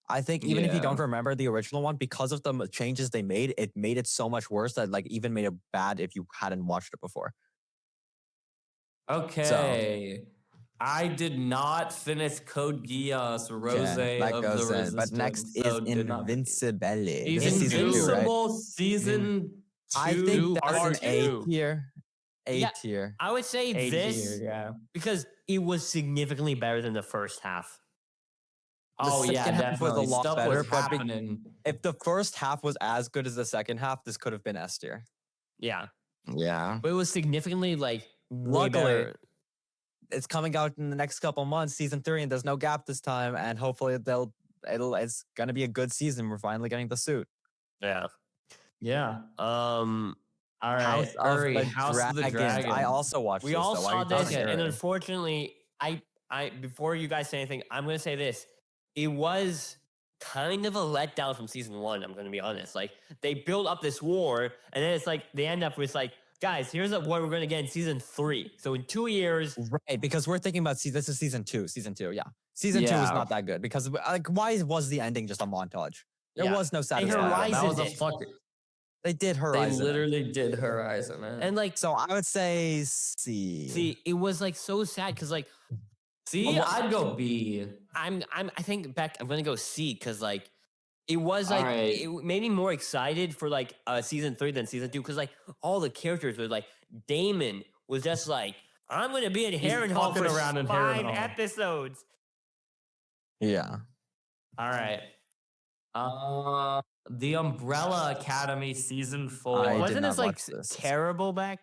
I think even if you don't Yeah. remember the original one, because of the changes they made it so much worse that like even made it bad if you hadn't watched it before. Okay. I did not finish Code Geass Rose that of goes the in. Resistance. But next is so did not- Invincible. This is season 2, right? Invincible season 2. I think that's an part A two. tier. A Yeah. tier. I would say A this tier, yeah. because it was significantly better than the first half. Oh yeah, second half was a definitely. lot Stuff better, was but happening. If the first half was as good as the second half, this could have been S tier. Yeah, Yeah. but it was significantly like way Luckily, better. it's coming out in the next couple months, season 3, and there's no gap this time. And hopefully it's gonna be a good season. We're finally getting the suit. Yeah. Yeah. All right. House of Uri, the House of the Dragons. Dragon. I also watched We this. all though. Why are saw you this, talking and Uri? unfortunately, I before you guys say anything, I'm gonna say this. It was kind of a letdown from season 1. I'm gonna be honest. Like they build up this war, and then it's like they end up with like, guys, here's what we're gonna get in season 3. So in 2 years, Right, because we're thinking about this is season 2. Season 2, yeah. Season 2 is Yeah. not that good because like why was the ending just a montage? There Yeah. was no They satisfaction. That was Horizoned a it. fucking. They did They Horizon. literally did Horizon, man. and like, So I would say C. see, it was like so sad because like See, I'd go B. I think Beck, I'm gonna go C because like it was like Alright. it made me more excited for like season 3 than season 2 because like all the characters were like Damon was just like I'm gonna be in Harrenhal fucking for around in 5 Harrenhal. episodes. Yeah. All right. The Umbrella Academy season 4. I did Wasn't not this like watch this. terrible, Beck?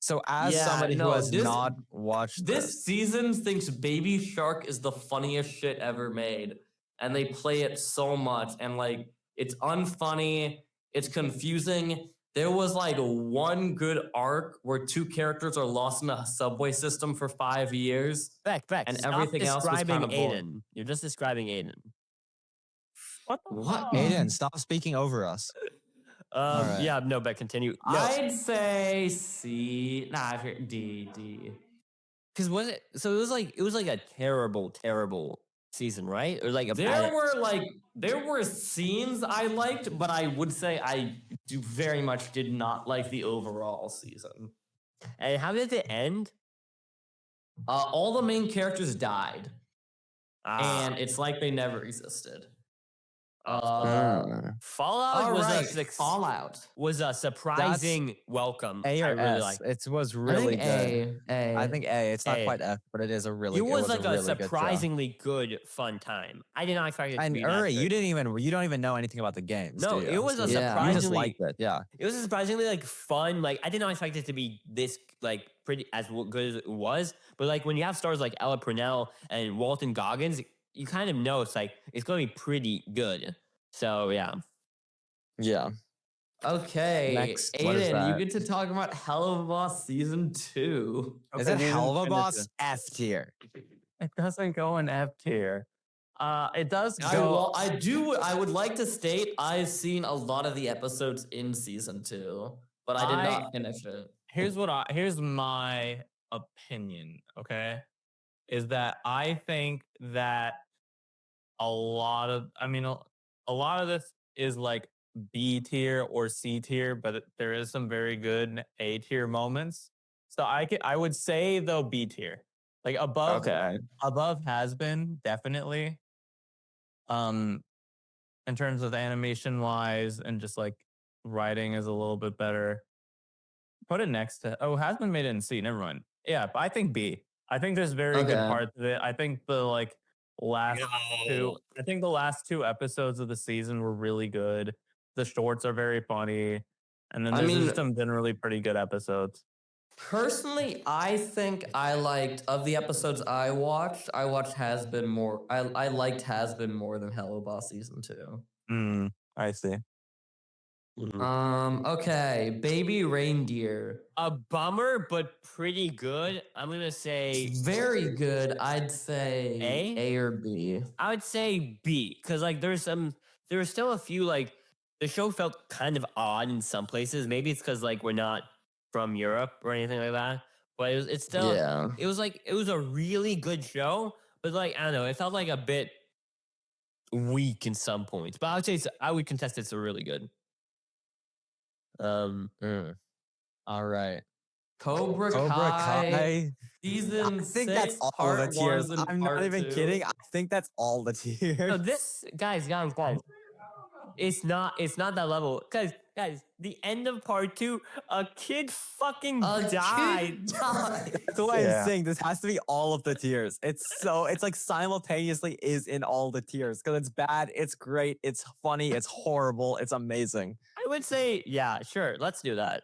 So as Yeah, somebody no, who has this- not watched This season thinks Baby Shark is the funniest shit ever made. And they play it so much. And like, it's unfunny. It's confusing. There was like one good arc where 2 characters are lost in a subway system for 5 years. Beck, And stop everything else was describing kinda boring. Aiden. You're just describing Aiden. What? The What? fuck? Aiden, stop speaking over us. Alright. Yeah, no, Beck, continue. No, I'd say C. Nah, I've heard D. because was it? So it was like a terrible season, right? Or like a There were scenes I liked, but I would say I very much did not like the overall season. And how did it end? All the main characters died, Ah, and it's like they never existed. Fallout All was right, a suc- Fallout. was a surprising welcome. A I or really S. liked. It was really good. A. I think A. It's not A. quite F, but it is a really. It was a like a really good show. surprisingly good, fun time. I did not expect it to And be that Uri, good. you don't even know anything about the games. No, do you? it was a So Yeah. You just surprisingly liked it, yeah. It was surprisingly like fun. Like I did not expect it to be this like pretty as good as it was. But like when you have stars like Ella Purnell and Walton Goggins, you kind of know it's like it's going to be pretty good. So yeah, Yeah. Okay, Next, what is Aiden, that? you get to talk about Hell of a Boss season 2. Is Okay, it we Hell of a didn't finish Boss? F tier. It doesn't go in F tier. It does I go. would like to state I've seen a lot of the episodes in season 2, but I did not finish it. Here's my opinion, okay? Is that I think that a lot of this is like B tier or C tier, but there is some very good A tier moments. So I would say though B tier. Like above has been definitely. In terms of animation wise and just like writing is a little bit better. Put it next to has been made it in C. Never mind. Yeah, but I think B. I think there's very good Okay. parts of it. I think the like last two. No. I think the last 2 episodes of the season were really good. The shorts are very funny, and then I there's mean- just some generally pretty good episodes. Personally, I think I liked of the episodes I watched Hazbin more. I liked Hazbin more than Hello Boss season 2. I see. Okay, Baby Reindeer. A bummer, but pretty good. I'm gonna say Very good. I'd say A? A or B. I would say B, because like there were still a few like the show felt kind of odd in some places. Maybe it's because like we're not from Europe or anything like that. But it's still Yeah. it was a really good show, but like I don't know, it felt like a bit weak in some points. But I would say I would contest it's a really good. All right. Cobra Cobra Kai. Kai. Season I think 6, that's all part the tiers. 1 and I'm not part even 2. kidding. I think that's all the tiers. No, this guys. It's not that level. Guys, the end of part 2, a kid fucking A died. kid died. That's why Yeah. I'm saying this has to be all of the tiers. It's like simultaneously is in all the tiers because it's bad, it's great, it's funny, it's horrible, it's amazing. I would say, yeah, sure, let's do that.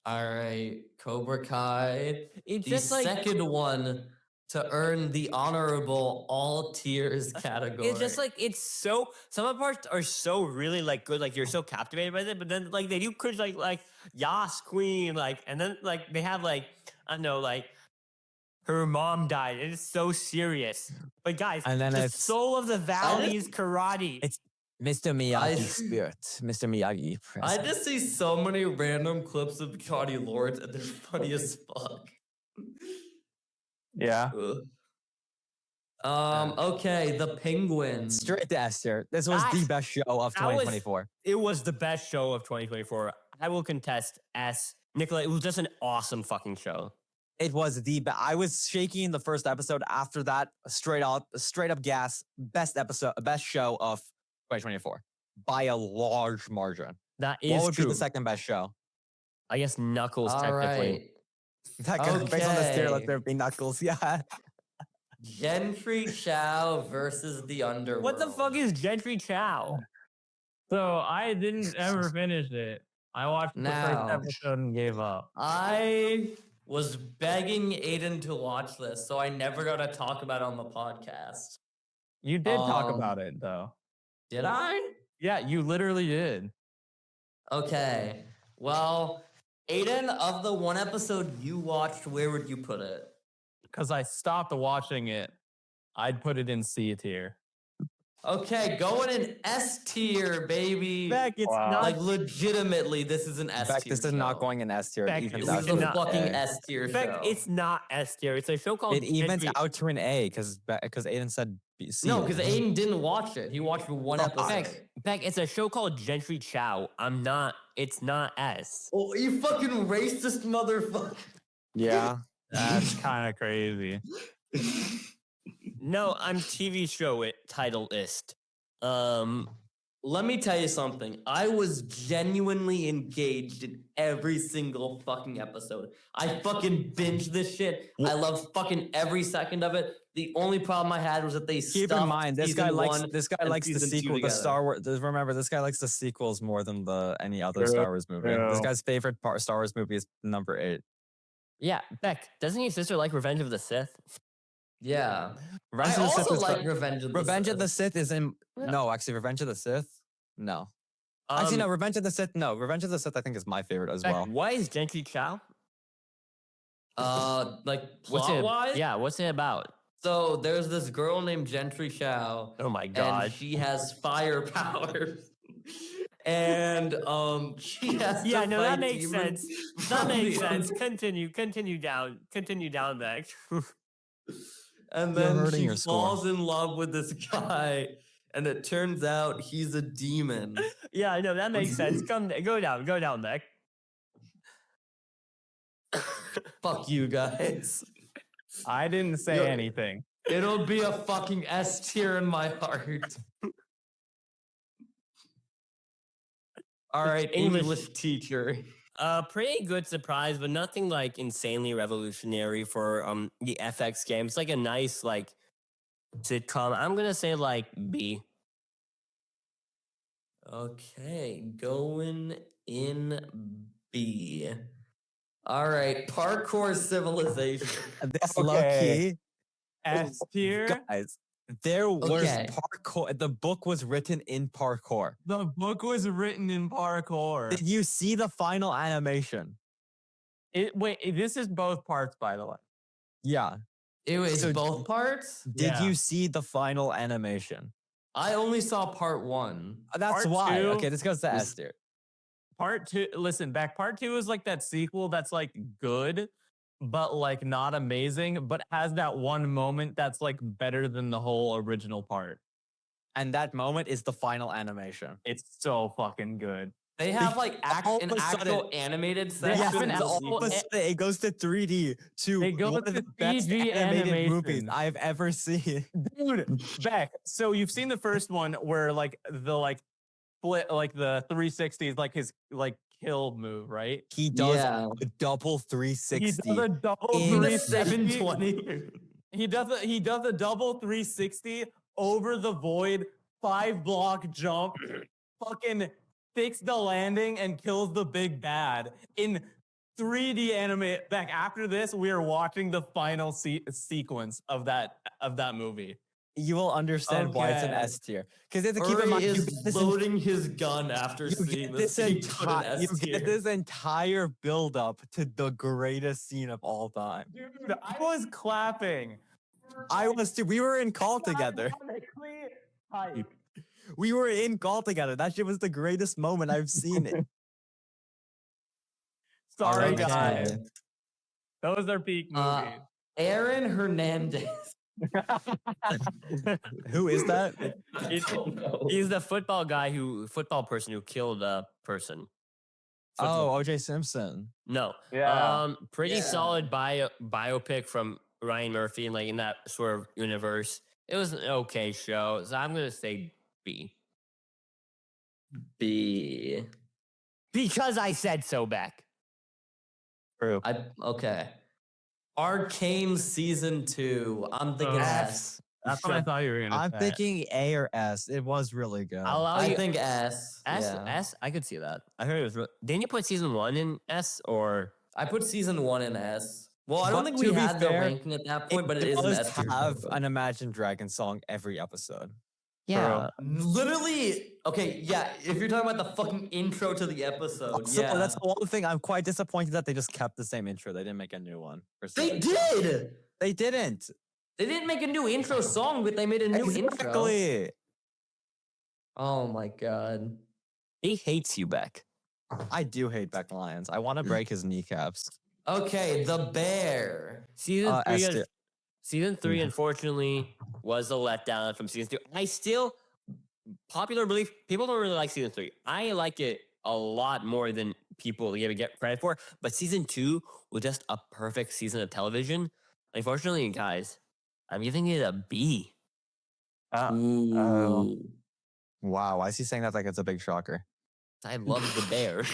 All right, Cobra Kai. It's The just like second one to earn the honorable all tiers category. it's just like it's so some of the parts are so really like good, like you're so captivated by it, but then like they do cringe like Yas Queen, like and then like they have like I don't know, like her mom died, and it's so serious. But guys, And then the it's- soul of the valley is karate. It's Mr. Miyagi spirit. Mr. Miyagi. I just see so many random clips of Johnny Lawrence and they're funny as fuck. Yeah. Okay, the Penguins. Straight to S tier. This was the That- best show of that was- 2024. It was the best show of 2024. I will contest S. Nicola, it was just an awesome fucking show. It was the best. I was shaking in the first episode. After that, straight up gas. Best show of 2024 by a large margin. That is What would true. be the second best show? I guess Knuckles All technically. right. Based on this tier, let Okay. there be Knuckles. Yeah. Gentry Chow versus the Underworld. What the fuck is Gentry Chow? So I didn't ever finish it. I watched the Now. first episode and gave up. I was begging Aiden to watch this, so I never got to talk about it on the podcast. You did talk Um, about it though. Did I? Yeah, you literally did. Okay. Well, Aiden, of the one episode you watched, where would you put it? Because I stopped watching it. I'd put it in C tier. Okay, going in S tier, baby. Beck, it's Wow. not Like legitimately, this is an S In fact, tier. this is not going in S tier. Beck, It evens we This out is to a an cannot- fucking A. S tier Beck, show. it's not S tier. It's a show called It evens Gentry- out to an A because Aiden said C. No, because Aiden didn't watch it. He watched one episode. Beck, it's a show called Gentry Chow. It's not S. Oh, you fucking racist motherfucker. Yeah. That's kind of crazy. No, I'm TV show it title list. Let me tell you something. I was genuinely engaged in every single fucking episode. I fucking binged this shit. I love fucking every second of it. The only problem I had was that they Keep in stuffed mind, this guy season likes one this guy and likes the season two sequel, the together. Star Wars. Remember, this guy likes the sequels more than any other True, Star Wars movie. This true. guy's favorite Star Wars movie is number 8. Yeah, Beck, doesn't your sister like Revenge of the Sith? Yeah. Revenge I of the Sith also is like Revenge of the Revenge Sith. of the Sith is in. Yeah. No, actually, Revenge of the Sith. No, actually, no. Um, Revenge of the Sith. No, Revenge of the Sith. I think is my favorite as Beck, well. why is Gentry Chow? Like What's plot it? wise? Yeah, what's it about? So there's this girl named Gentry Chow. Oh my And god. she has fire powers. And she has Yeah, to no, that fight makes demons sense. That from makes the sense. Continue down, Beck. And You're then hurting she your score. falls in love with this guy, and it turns out he's a demon. Yeah, I know that makes sense. Go down, Beck. Fuck you guys. I didn't say Yo- anything. It'll be a fucking S tier in my heart. All right, English- English teacher. Pretty good surprise, but nothing like insanely revolutionary for the FX game. It's like a nice like sitcom. I'm gonna say like B. Okay, going in B. All right, Parkour Civilization. This Okay. low-key, S tier. guys, there was Okay. parkour. The book was written in parkour. The book was written in parkour. Did you see the final animation? Wait, this is both parts, by the way. Yeah. It was So- both parts? Did Yeah. you see the final animation? I only saw part 1. That's Part why. two Okay, this goes to was- S tier. Part 2, listen, back part 2 is like that sequel that's like good, but like not amazing, but has that one moment that's like better than the whole original part. And that moment is the final animation. It's so fucking good. They have like all an of a sudden- actual animated They section. have an in the all- sequel. All of a sudden, it goes to 3D to They go one of to the best 3D animated movies animation. I've ever seen. Dude, Beck, so you've seen the first one where like the like split like the 360 is like his like kill move, right? He does Yeah. a double He 360. does a double in the 360. 720. He does a double 360 over the void, 5-block jump, fucking fix the landing and kills the big bad in 3D anime. Back after this, we are watching the final sequence of that movie. You will understand why it's an Okay. S tier. Because you have to keep in Uri mind, you is get this loading his gun after you seeing get the this, scene. Put an you S get tier. this entire build up to the greatest scene of all time. Dude, I was clapping. I was too. We were in call together. Ironically hype. We were in call together. That shit was the greatest moment I've seen it. Sorry, Okay. guys. Those are peak Uh, movies. Aaron Hernandez. Who is that? I don't know. He's the football person who killed a person. Football- Oh, OJ Simpson. no. Yeah. Pretty Yeah. solid biopic from Ryan Murphy, and like in that sort of universe. It was an okay show, so I'm gonna say B B. because I said so. Back. True. Okay. Arcane season 2. I'm thinking S. That's what I thought you were gonna I'm say. thinking A or S. It was really good. I'll allow I you. think S. S. Yeah. S. I could see that. I heard it was. Didn't you put season 1 in S or? I put season 1 in S. Well, I don't But think to we be had the fair, ranking at that point, but it is an does S tier. have an Imagine Dragons song every episode. Literally, okay, yeah. If you're talking about the fucking intro to the episode, So yeah, that's the one thing I'm quite disappointed that they just kept the same intro. They didn't make a new one. for they season two. did. They didn't. They didn't make a new intro song, but they made a new intro. Exactly. Oh my god. He hates you, Beck. I do hate Beck Lyons. I want to break his kneecaps. Okay, the bear. Season S 3. tier. Season 3, unfortunately, was a letdown from season 2. I still, popular belief, people don't really like season 3. I like it a lot more than people get credit for. But season 2 was just a perfect season of television. Unfortunately, guys, I'm giving it a B. Ooh. Wow, why is he saying that like it's a big shocker? I love the bear.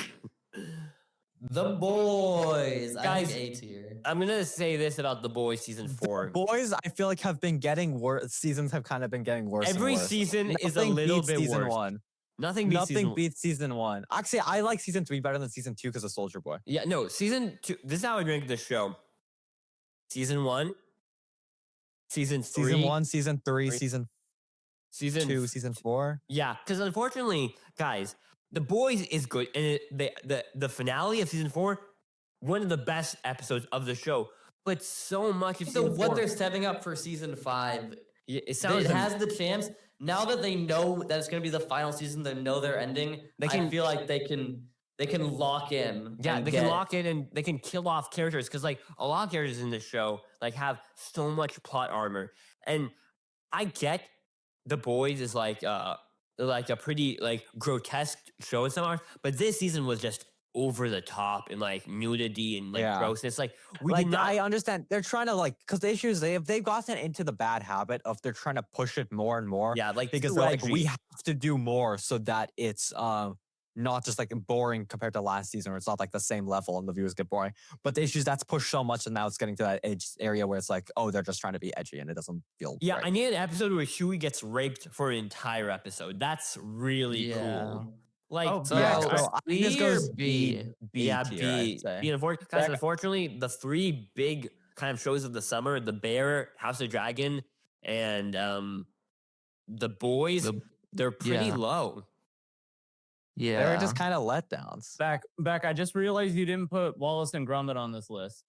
The boys. I Guys, think A tier. I'm gonna say this about The Boys season 4. Boys, I feel like have been getting worse. Seasons have kind of been getting worse. and Every worse. season is a Nothing little beats bit season worse. one. Nothing beats Nothing season beats season one. Actually, I like season 3 better than season 2 because of Soldier Boy. Yeah, no, season 2. This is how I rank the show. Season 1, season 3, Season 1, season 3, Three. season season 2, season 4. Yeah, because unfortunately, guys, The Boys is good, and the finale of season 4, one of the best episodes of the show. But so much of So season what 4, they're setting up for season 5, it sounds it has the chance. Now that they know that it's going to be the final season, they know they're ending. They I can- feel like they can lock in. yeah, and they can get- lock in and they can kill off characters because like a lot of characters in this show like have so much plot armor, and I get The Boys is like a pretty like grotesque show in some parts, but this season was just over the top and like nudity and like Yeah. grossness. Like we Like did not. I understand they're trying to like because the issue is they've gotten into the bad habit of they're trying to push it more and more. Yeah, like Because too they're like edgy. we have to do more so that it's not just like boring compared to last season, or it's not like the same level and the viewers get boring. But the issue is that's pushed so much, and now it's getting to that edge area where it's like, oh, they're just trying to be edgy, and it doesn't feel. Yeah, right. I need an episode where Huey gets raped for an entire episode. That's really cool. Like, Oh, So, yeah, So I think this B goes or B? B yeah, tier, B. I'd say. Guys, Back- unfortunately, the three big kind of shows of the summer, The Bear, House of Dragon, and The Boys, they're pretty yeah. low. Yeah. They're just kind of letdowns. Back. I just realized you didn't put Wallace and Gromit on this list.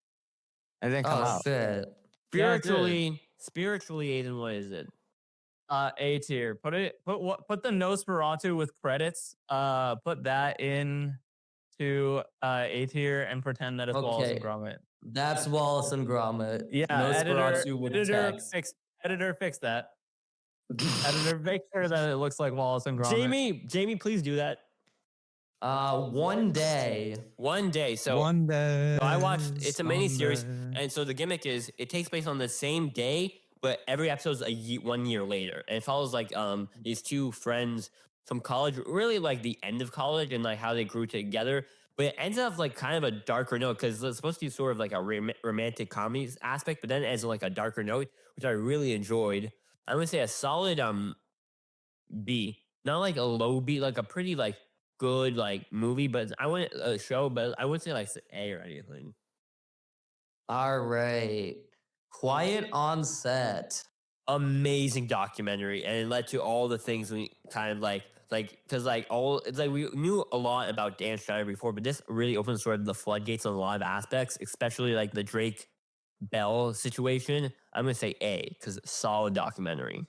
It didn't come Oh out. shit. Yeah, it did. Spiritually, Aiden, what is it? A tier. Put the Nosferatu with credits. Put that in to A tier and pretend that it's Wallace and Okay. Gromit. That's Wallace and Gromit. Yeah, Nosferatu with text. editor fix that. Editor, make sure that it looks like Wallace and Gromit. Jamie, please do that. One day. One day. So One day. so I watched. It's a mini series, someday. and so the gimmick is it takes place on the same day, but every episode's 1 year later, and it follows like these two friends from college, really like the end of college and like how they grew together. But it ends up like kind of a darker note because it's supposed to be sort of like a romantic comedy aspect, but then it ends on like a darker note, which I really enjoyed. I would say a solid B, not like a low B, like a pretty like good like movie, but I wouldn't a show, but I wouldn't say like A or anything. All right. Quiet on Set. Amazing documentary, and it led to all the things we kind of like because like all it's like we knew a lot about Dan Schneider before, but this really opens sort of the floodgates on a lot of aspects, especially like the Drake Bell situation. I'm gonna say A because solid documentary.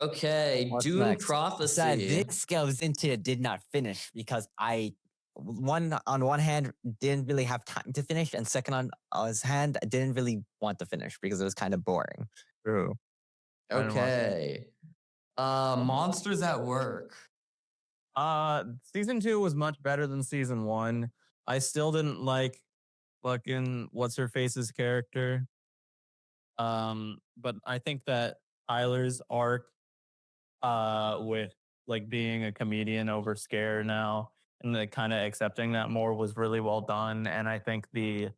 Okay. What's Dune next? Prophecy. This goes into did not finish because on one hand didn't really have time to finish, and second on his hand I didn't really want to finish because it was kind of boring. True. I didn't watch it. Okay. Monsters at Work. Season 2 was much better than season 1. I still didn't like fucking what's her face's character. But I think that Tyler's arc with like being a comedian over Scare now and like kind of accepting that more was really well done. And I think the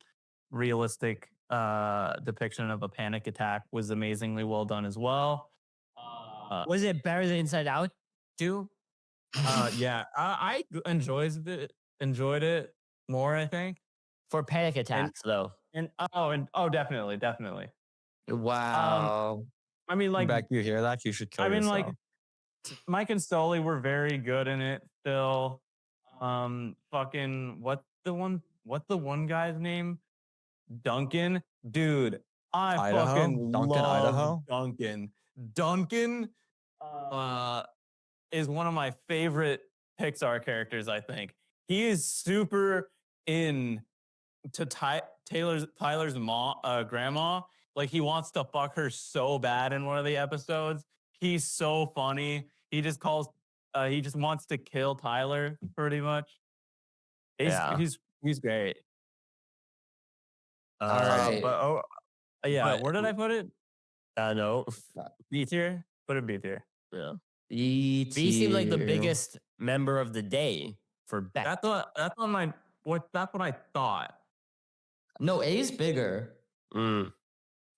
realistic depiction of a panic attack was amazingly well done as well. Was it better than Inside Out too? Yeah, I enjoyed it more, I think. For panic attacks though. And definitely. Wow. I mean, like, Beck, you hear that? You should kill I mean, yourself. like, Mike and Stoley were very good in it still. Fucking what the one guy's name? Duncan, dude. I Idaho? fucking Duncan, love Idaho? Duncan. Duncan is one of my favorite Pixar characters. I think he is super in to Tyler's mom, grandma. Like he wants to fuck her so bad in one of the episodes. He's so funny. He just wants to kill Tyler pretty much. He's great. All right. But where did I put it? No. B tier. Put it B tier. Yeah. B B seemed like the tier. biggest member of the day for Beck. That's what I thought. No, A's bigger. Mm,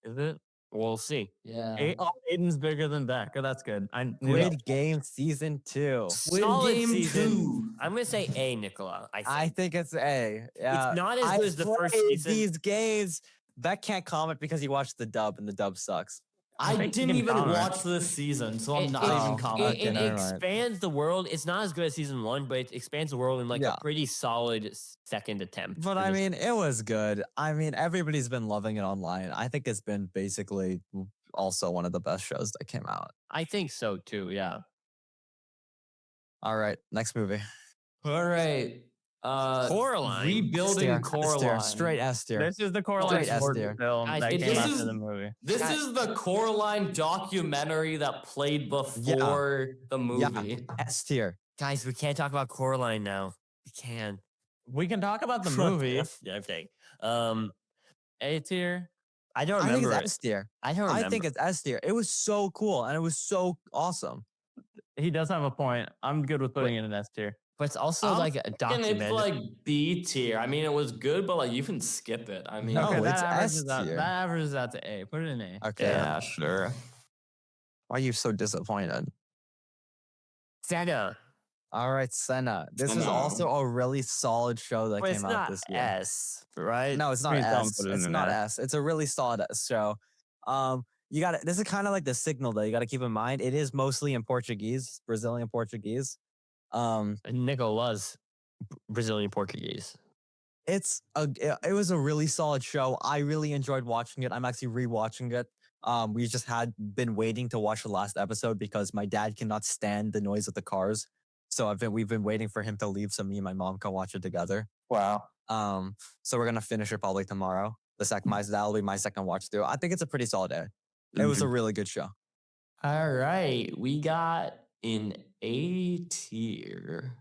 Is it? we'll see. Yeah. Aiden's bigger than Beck. Oh, that's good. Squid Game season 2. Squid Solid Game season. 2. I'm gonna say A, Nicola. I think it's A. Yeah. It's not as good as the first played season. These games. Beck can't comment because he watched the dub and the dub sucks. I think you didn't can even comment. watch this season, so I'm not it- even Oh, commenting. It never mind. expands the world. It's not as good as season 1, but it expands the world in like Yeah. a pretty solid second attempt. But to I just- mean, it was good. I mean, everybody's been loving it online. I think it's been basically also one of the best shows that came out. I think so too. Yeah. All right, next movie. All right. Coraline. Rebuilding S tier, Coraline. straight S tier. This is the Coraline Straight S short tier. film Guys, that it- came this after is- the movie. This is the Coraline documentary that played before the movie. S tier. Guys, we can't talk about Coraline now. We can. We can talk about the movie. Yeah, I think. A tier. I don't I think remember it's it. S tier. I don't remember. I think it's S tier. It was so cool and it was so awesome. He does have a point. I'm good with putting it in S tier. but it's also I'm like a thinking documentary. it's like B tier. I mean, it was good, but like you can skip it. I mean, No, Okay, it's that averages S out. tier. That averages out to A. Put it in A. Okay. yeah, sure. Why are you so disappointed? Saga. All right, Senna. This is Senna. also a really solid show that But it's came out not this year. S, right? No, it's not Please don't S. put it It's in not S. S. It's a really solid show. You got this is kind of like the signal though. You got to keep in mind it is mostly in Portuguese, Brazilian Portuguese. Nico was Brazilian Portuguese. It was a really solid show. I really enjoyed watching it. I'm actually rewatching it. We just had been waiting to watch the last episode because my dad cannot stand the noise of the cars. So we've been waiting for him to leave so me and my mom can watch it together. Wow. So we're gonna finish it probably tomorrow. That'll be my second watch through. I think it's a pretty solid day. It was a really good show. All right, we got an A tier.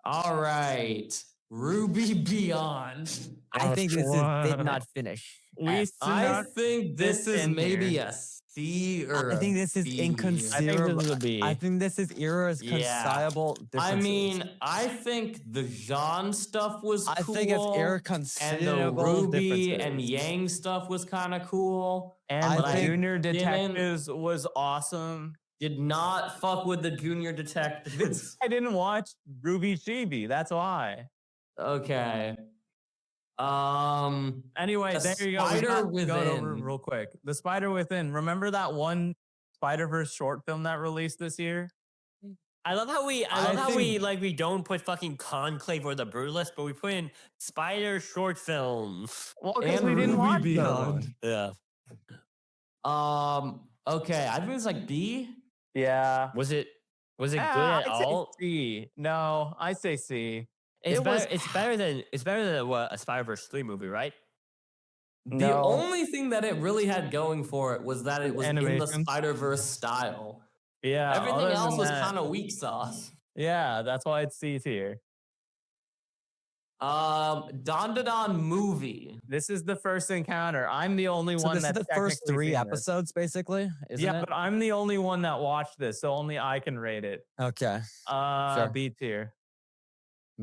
All right, Ruby Beyond. I think this did not finish. We I think this is in maybe here. a C or I think this is B. inconceivable. this is a B. I think this is irreconcilable. I differences. mean, I think the Jean stuff was I cool. think it's and the irreconcilable Ruby differences. and Yang stuff was kind of cool. And I the think- Junior didn't- Detectives was awesome. Did not fuck with the junior detectives. I didn't watch Ruby Chibi. That's why. Okay. Anyway, The there you go. We Spider got to go over Within. real quick. The Spider Within. Remember that one Spider-Verse short film that released this year? I love how we we don't put fucking Conclave or the Brutalist, but we put in Spider short films. Well, because And we didn't Ruby watch Beyond. those. Yeah. Okay. I think it's like B. Yeah. Was it good Ah, at I'd say all? C. No, I say C. It's it was- better than what a Spider-Verse 3 movie, right? The No. only thing that it really had going for it was that it was in the Animation. Spider-Verse style. Yeah. Everything other else than was that- kind of weak sauce. Yeah, that's why it's C tier. DanDaDan movie. This is the first encounter. I'm the only So one this is that's the first technically 3 seen this. episodes, basically, isn't Yeah, it? but I'm the only one that watched this, so only I can rate it. Okay, Sure. B tier.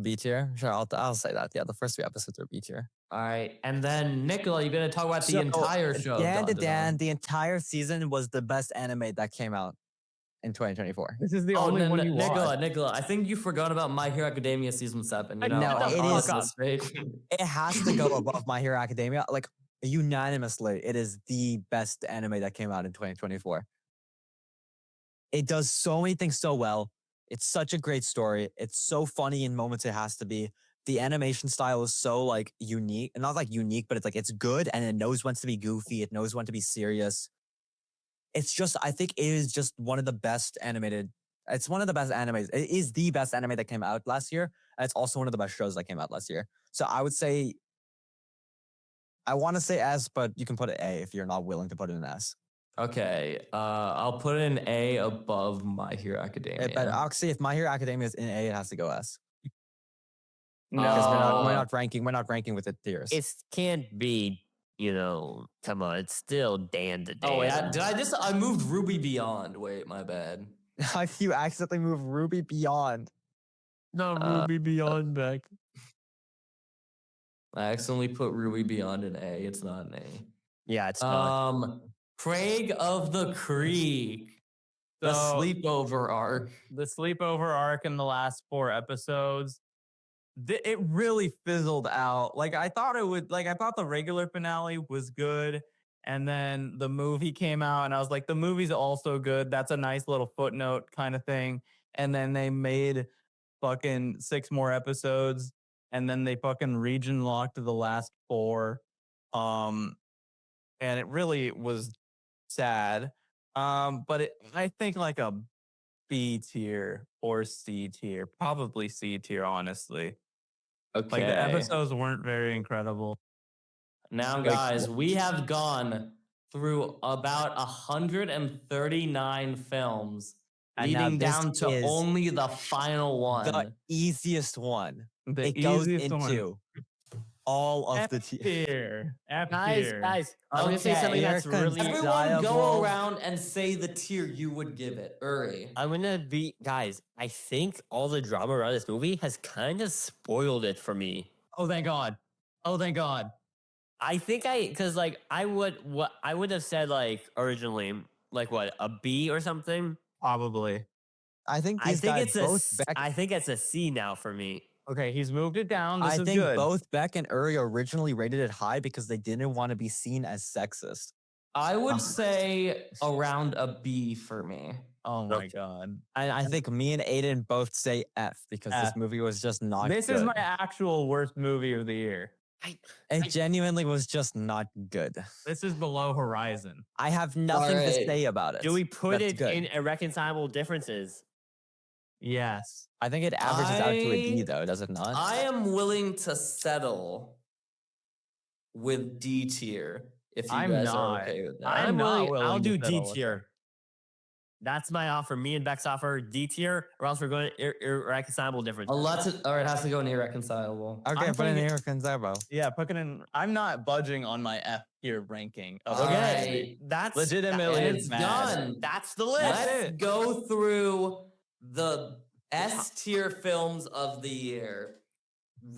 B tier. Sure, I'll say that. Yeah, the first 3 episodes are B tier. All right. And then, Nicola, you're going to talk about the So, entire show. of DanDaDan, the entire season was the best anime that came out in 2024. This is the Oh, only one you watched. Nicola, I think you forgot about My Hero Academia season 7. You know? No, Get the it fuck is- off stage. It has to go above My Hero Academia. Like, unanimously, it is the best anime that came out in 2024. It does so many things so well. It's such a great story. It's so funny in moments it has to be. The animation style is so like unique, and not like unique, but it's like it's good and it knows when to be goofy. It knows when to be serious. It's just, I think it is just one of the best animated. It's one of the best animes. It is the best anime that came out last year. And it's also one of the best shows that came out last year. So I would say, I want to say S, but you can put it A if you're not willing to put it in S. Okay. I'll put an A above My Hero Academia. But actually, if My Hero Academia is in A, it has to go S. No, Because we're Uh, not ranking with the tiers. It can't be, come on, it's still DanDaDan. Oh, wait. I moved Ruby Beyond. Wait, my bad. You accidentally move Ruby Beyond. No, Uh, Ruby Beyond back. I accidentally put Ruby Beyond an A. It's not an A. Yeah, it's not. Craig of the Creek. The So- sleepover arc. the sleepover arc in the last 4 episodes, it really fizzled out. Like I thought it would. Like I thought the regular finale was good, and then the movie came out, and I was like, the movie's also good. That's a nice little footnote kind of thing. And then they made fucking 6 more episodes, and then they fucking region locked the last 4. And it really was sad. But I think like a B tier or C tier, probably C tier, honestly. Okay. Like the episodes weren't very incredible. Now, guys, we have gone through about 139 films, And now leading this down to is only the final one. The easiest one. The It goes easiest into one. all of F the tier. tier. F Guys, tier. guys, I'm gonna say Okay, something here that's comes really. Everyone go Diable. around and say the tier you would give it. Uri. I'm gonna be guys. I think all the drama around this movie has kind of spoiled it for me. Oh, thank God. Oh, thank God. I think because like I would have said like originally like what a B or something. Probably. I think I these think guys it's both Beck. I think it's a C now for me. Okay, he's moved it down. This I is think good. both Beck and Uri originally rated it high because they didn't want to be seen as sexist. I would say around a B for me. Oh my God. And I think me and Aiden both say F because this F. movie was just not This good. is my actual worst movie of the year. It genuinely was just not good. This is below Horizon. I have nothing to Alright. say about it. Do we put That's it good. in irreconcilable differences? Yes. I think it averages out to a D I- though, does it not? I am willing to settle with D tier if you I'm guys not. are okay with that. I'm not willing I'll to do D settle with tier. That's my offer. Me and Beck's offer D tier, or else we're going irreconcilable differences. Or it has to go in irreconcilable. Okay, I'm put in thinking- here Conzerbo. Yeah, put it in. I'm not budging on my F tier ranking. Of Okay. this Okay, movie. that's Legitimately, And it's it's mad. done. That's the list. Let's go through the S tier films of the year.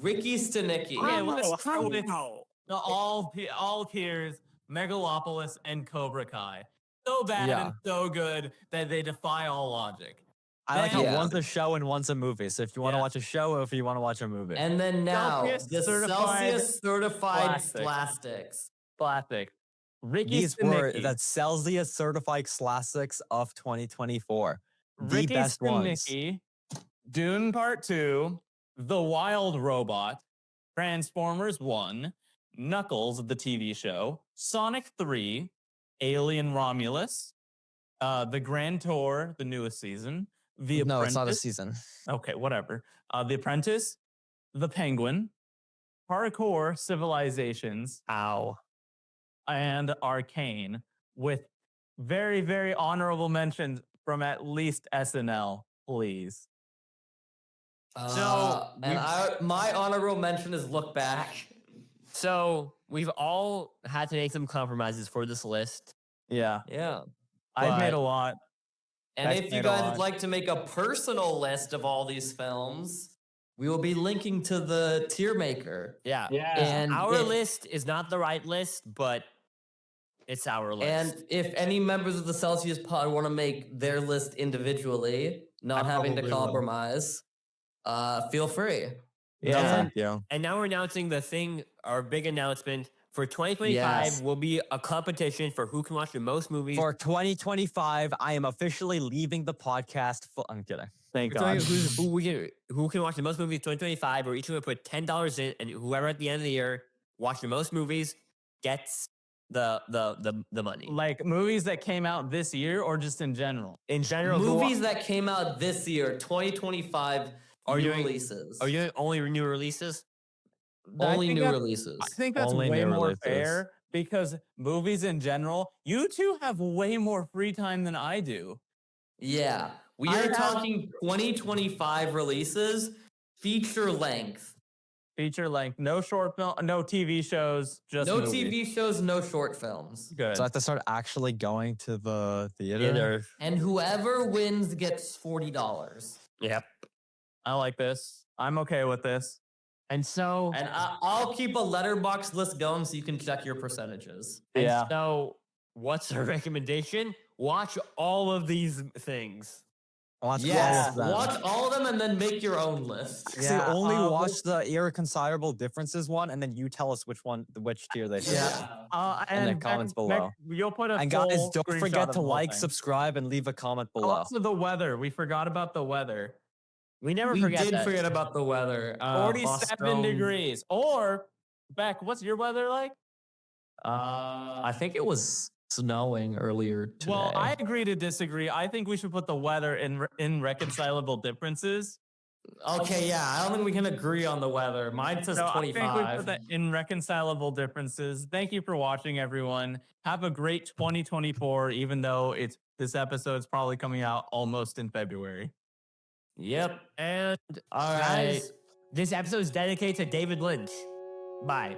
Ricky Stenicki. Okay, let's go with the all tiers, Megalopolis and Cobra Kai. So bad Yeah. and so good that they defy all logic. I like how Yeah. one's a show and one's a movie. So if you want to Yeah. watch a show or if you want to watch a movie. And then now, Celsius the certified Celsius certified plastic. plastics. Plastic. Ricky These were Stenicki. the Celsius certified classics of 2024. The Ricky best ones. Stenicki, Dune Part 2, The Wild Robot, Transformers 1, Knuckles, the TV show, Sonic 3, Alien Romulus, The Grand Tour, the newest season, The No, Apprentice. it's not a season. Okay, whatever. The Apprentice, The Penguin, Parkour Civilizations, Ow. and Arcane, with very, very honorable mentions from at least SNL, please. My honorable mention is Look Back. So we've all had to make some compromises for this list. Yeah, Yeah. I've made But- a lot. And That's if you made a guys lot. would like to make a personal list of all these films, we will be linking to the tier maker. Yeah. Yeah. And Our if- list is not the right list, but it's our list. And if any members of the Celsius pod want to make their list individually, not I having to probably will. compromise, feel free. No, Yeah. thank you. And now we're announcing our big announcement for 2025 Yes. will be a competition for who can watch the most movies. For 2025, I am officially leaving the podcast. I'm kidding. Thank We're telling God. you who can watch the most movies in 2025. We're each going to put $10 in, and whoever at the end of the year watch the most movies gets the money. Like movies that came out this year or just in general? In general, Movies that came out this year, 2025 Are new you- releases. are you only new releases? I Only think new that's- releases. I think that's Only way new more releases. fair because movies in general, you two have way more free time than I do. Yeah. We I are have- talking 2025 releases, feature length. Feature length, no short film, no TV shows, just No movies. TV shows, no short films. Good. So I have to start actually going to the theater. Either. And whoever wins gets $40. Yep. I like this. I'm okay with this. And so, And I'll keep a letterbox list going so you can check your percentages. and Yeah. so what's our recommendation? Watch all of these things. Watch all Yes, of them. watch all of them and then make your own list. Actually, Yeah, only we'll- watch the irreconcilable differences one, and then you tell us which tier they fit. Yeah. In the And comments Beck, below. you'll put a And guys, full don't screenshot forget of to the whole like, thing. subscribe, and leave a comment below. Also, the weather. We forgot about the weather. We never We forget did that. forget about the weather. 47 Boston- degrees. Or, Beck, what's your weather like? I think it was snowing earlier today. Well, I agree to disagree. I think we should put the weather in reconcilable differences. Okay, yeah, I don't think we can agree on the weather. Mine says So I think we 25. put that in reconcilable differences. Thank you for watching, everyone. Have a great 2024, even though this episode's probably coming out almost in February. Yep. And All right. guys, this episode is dedicated to David Lynch. Bye.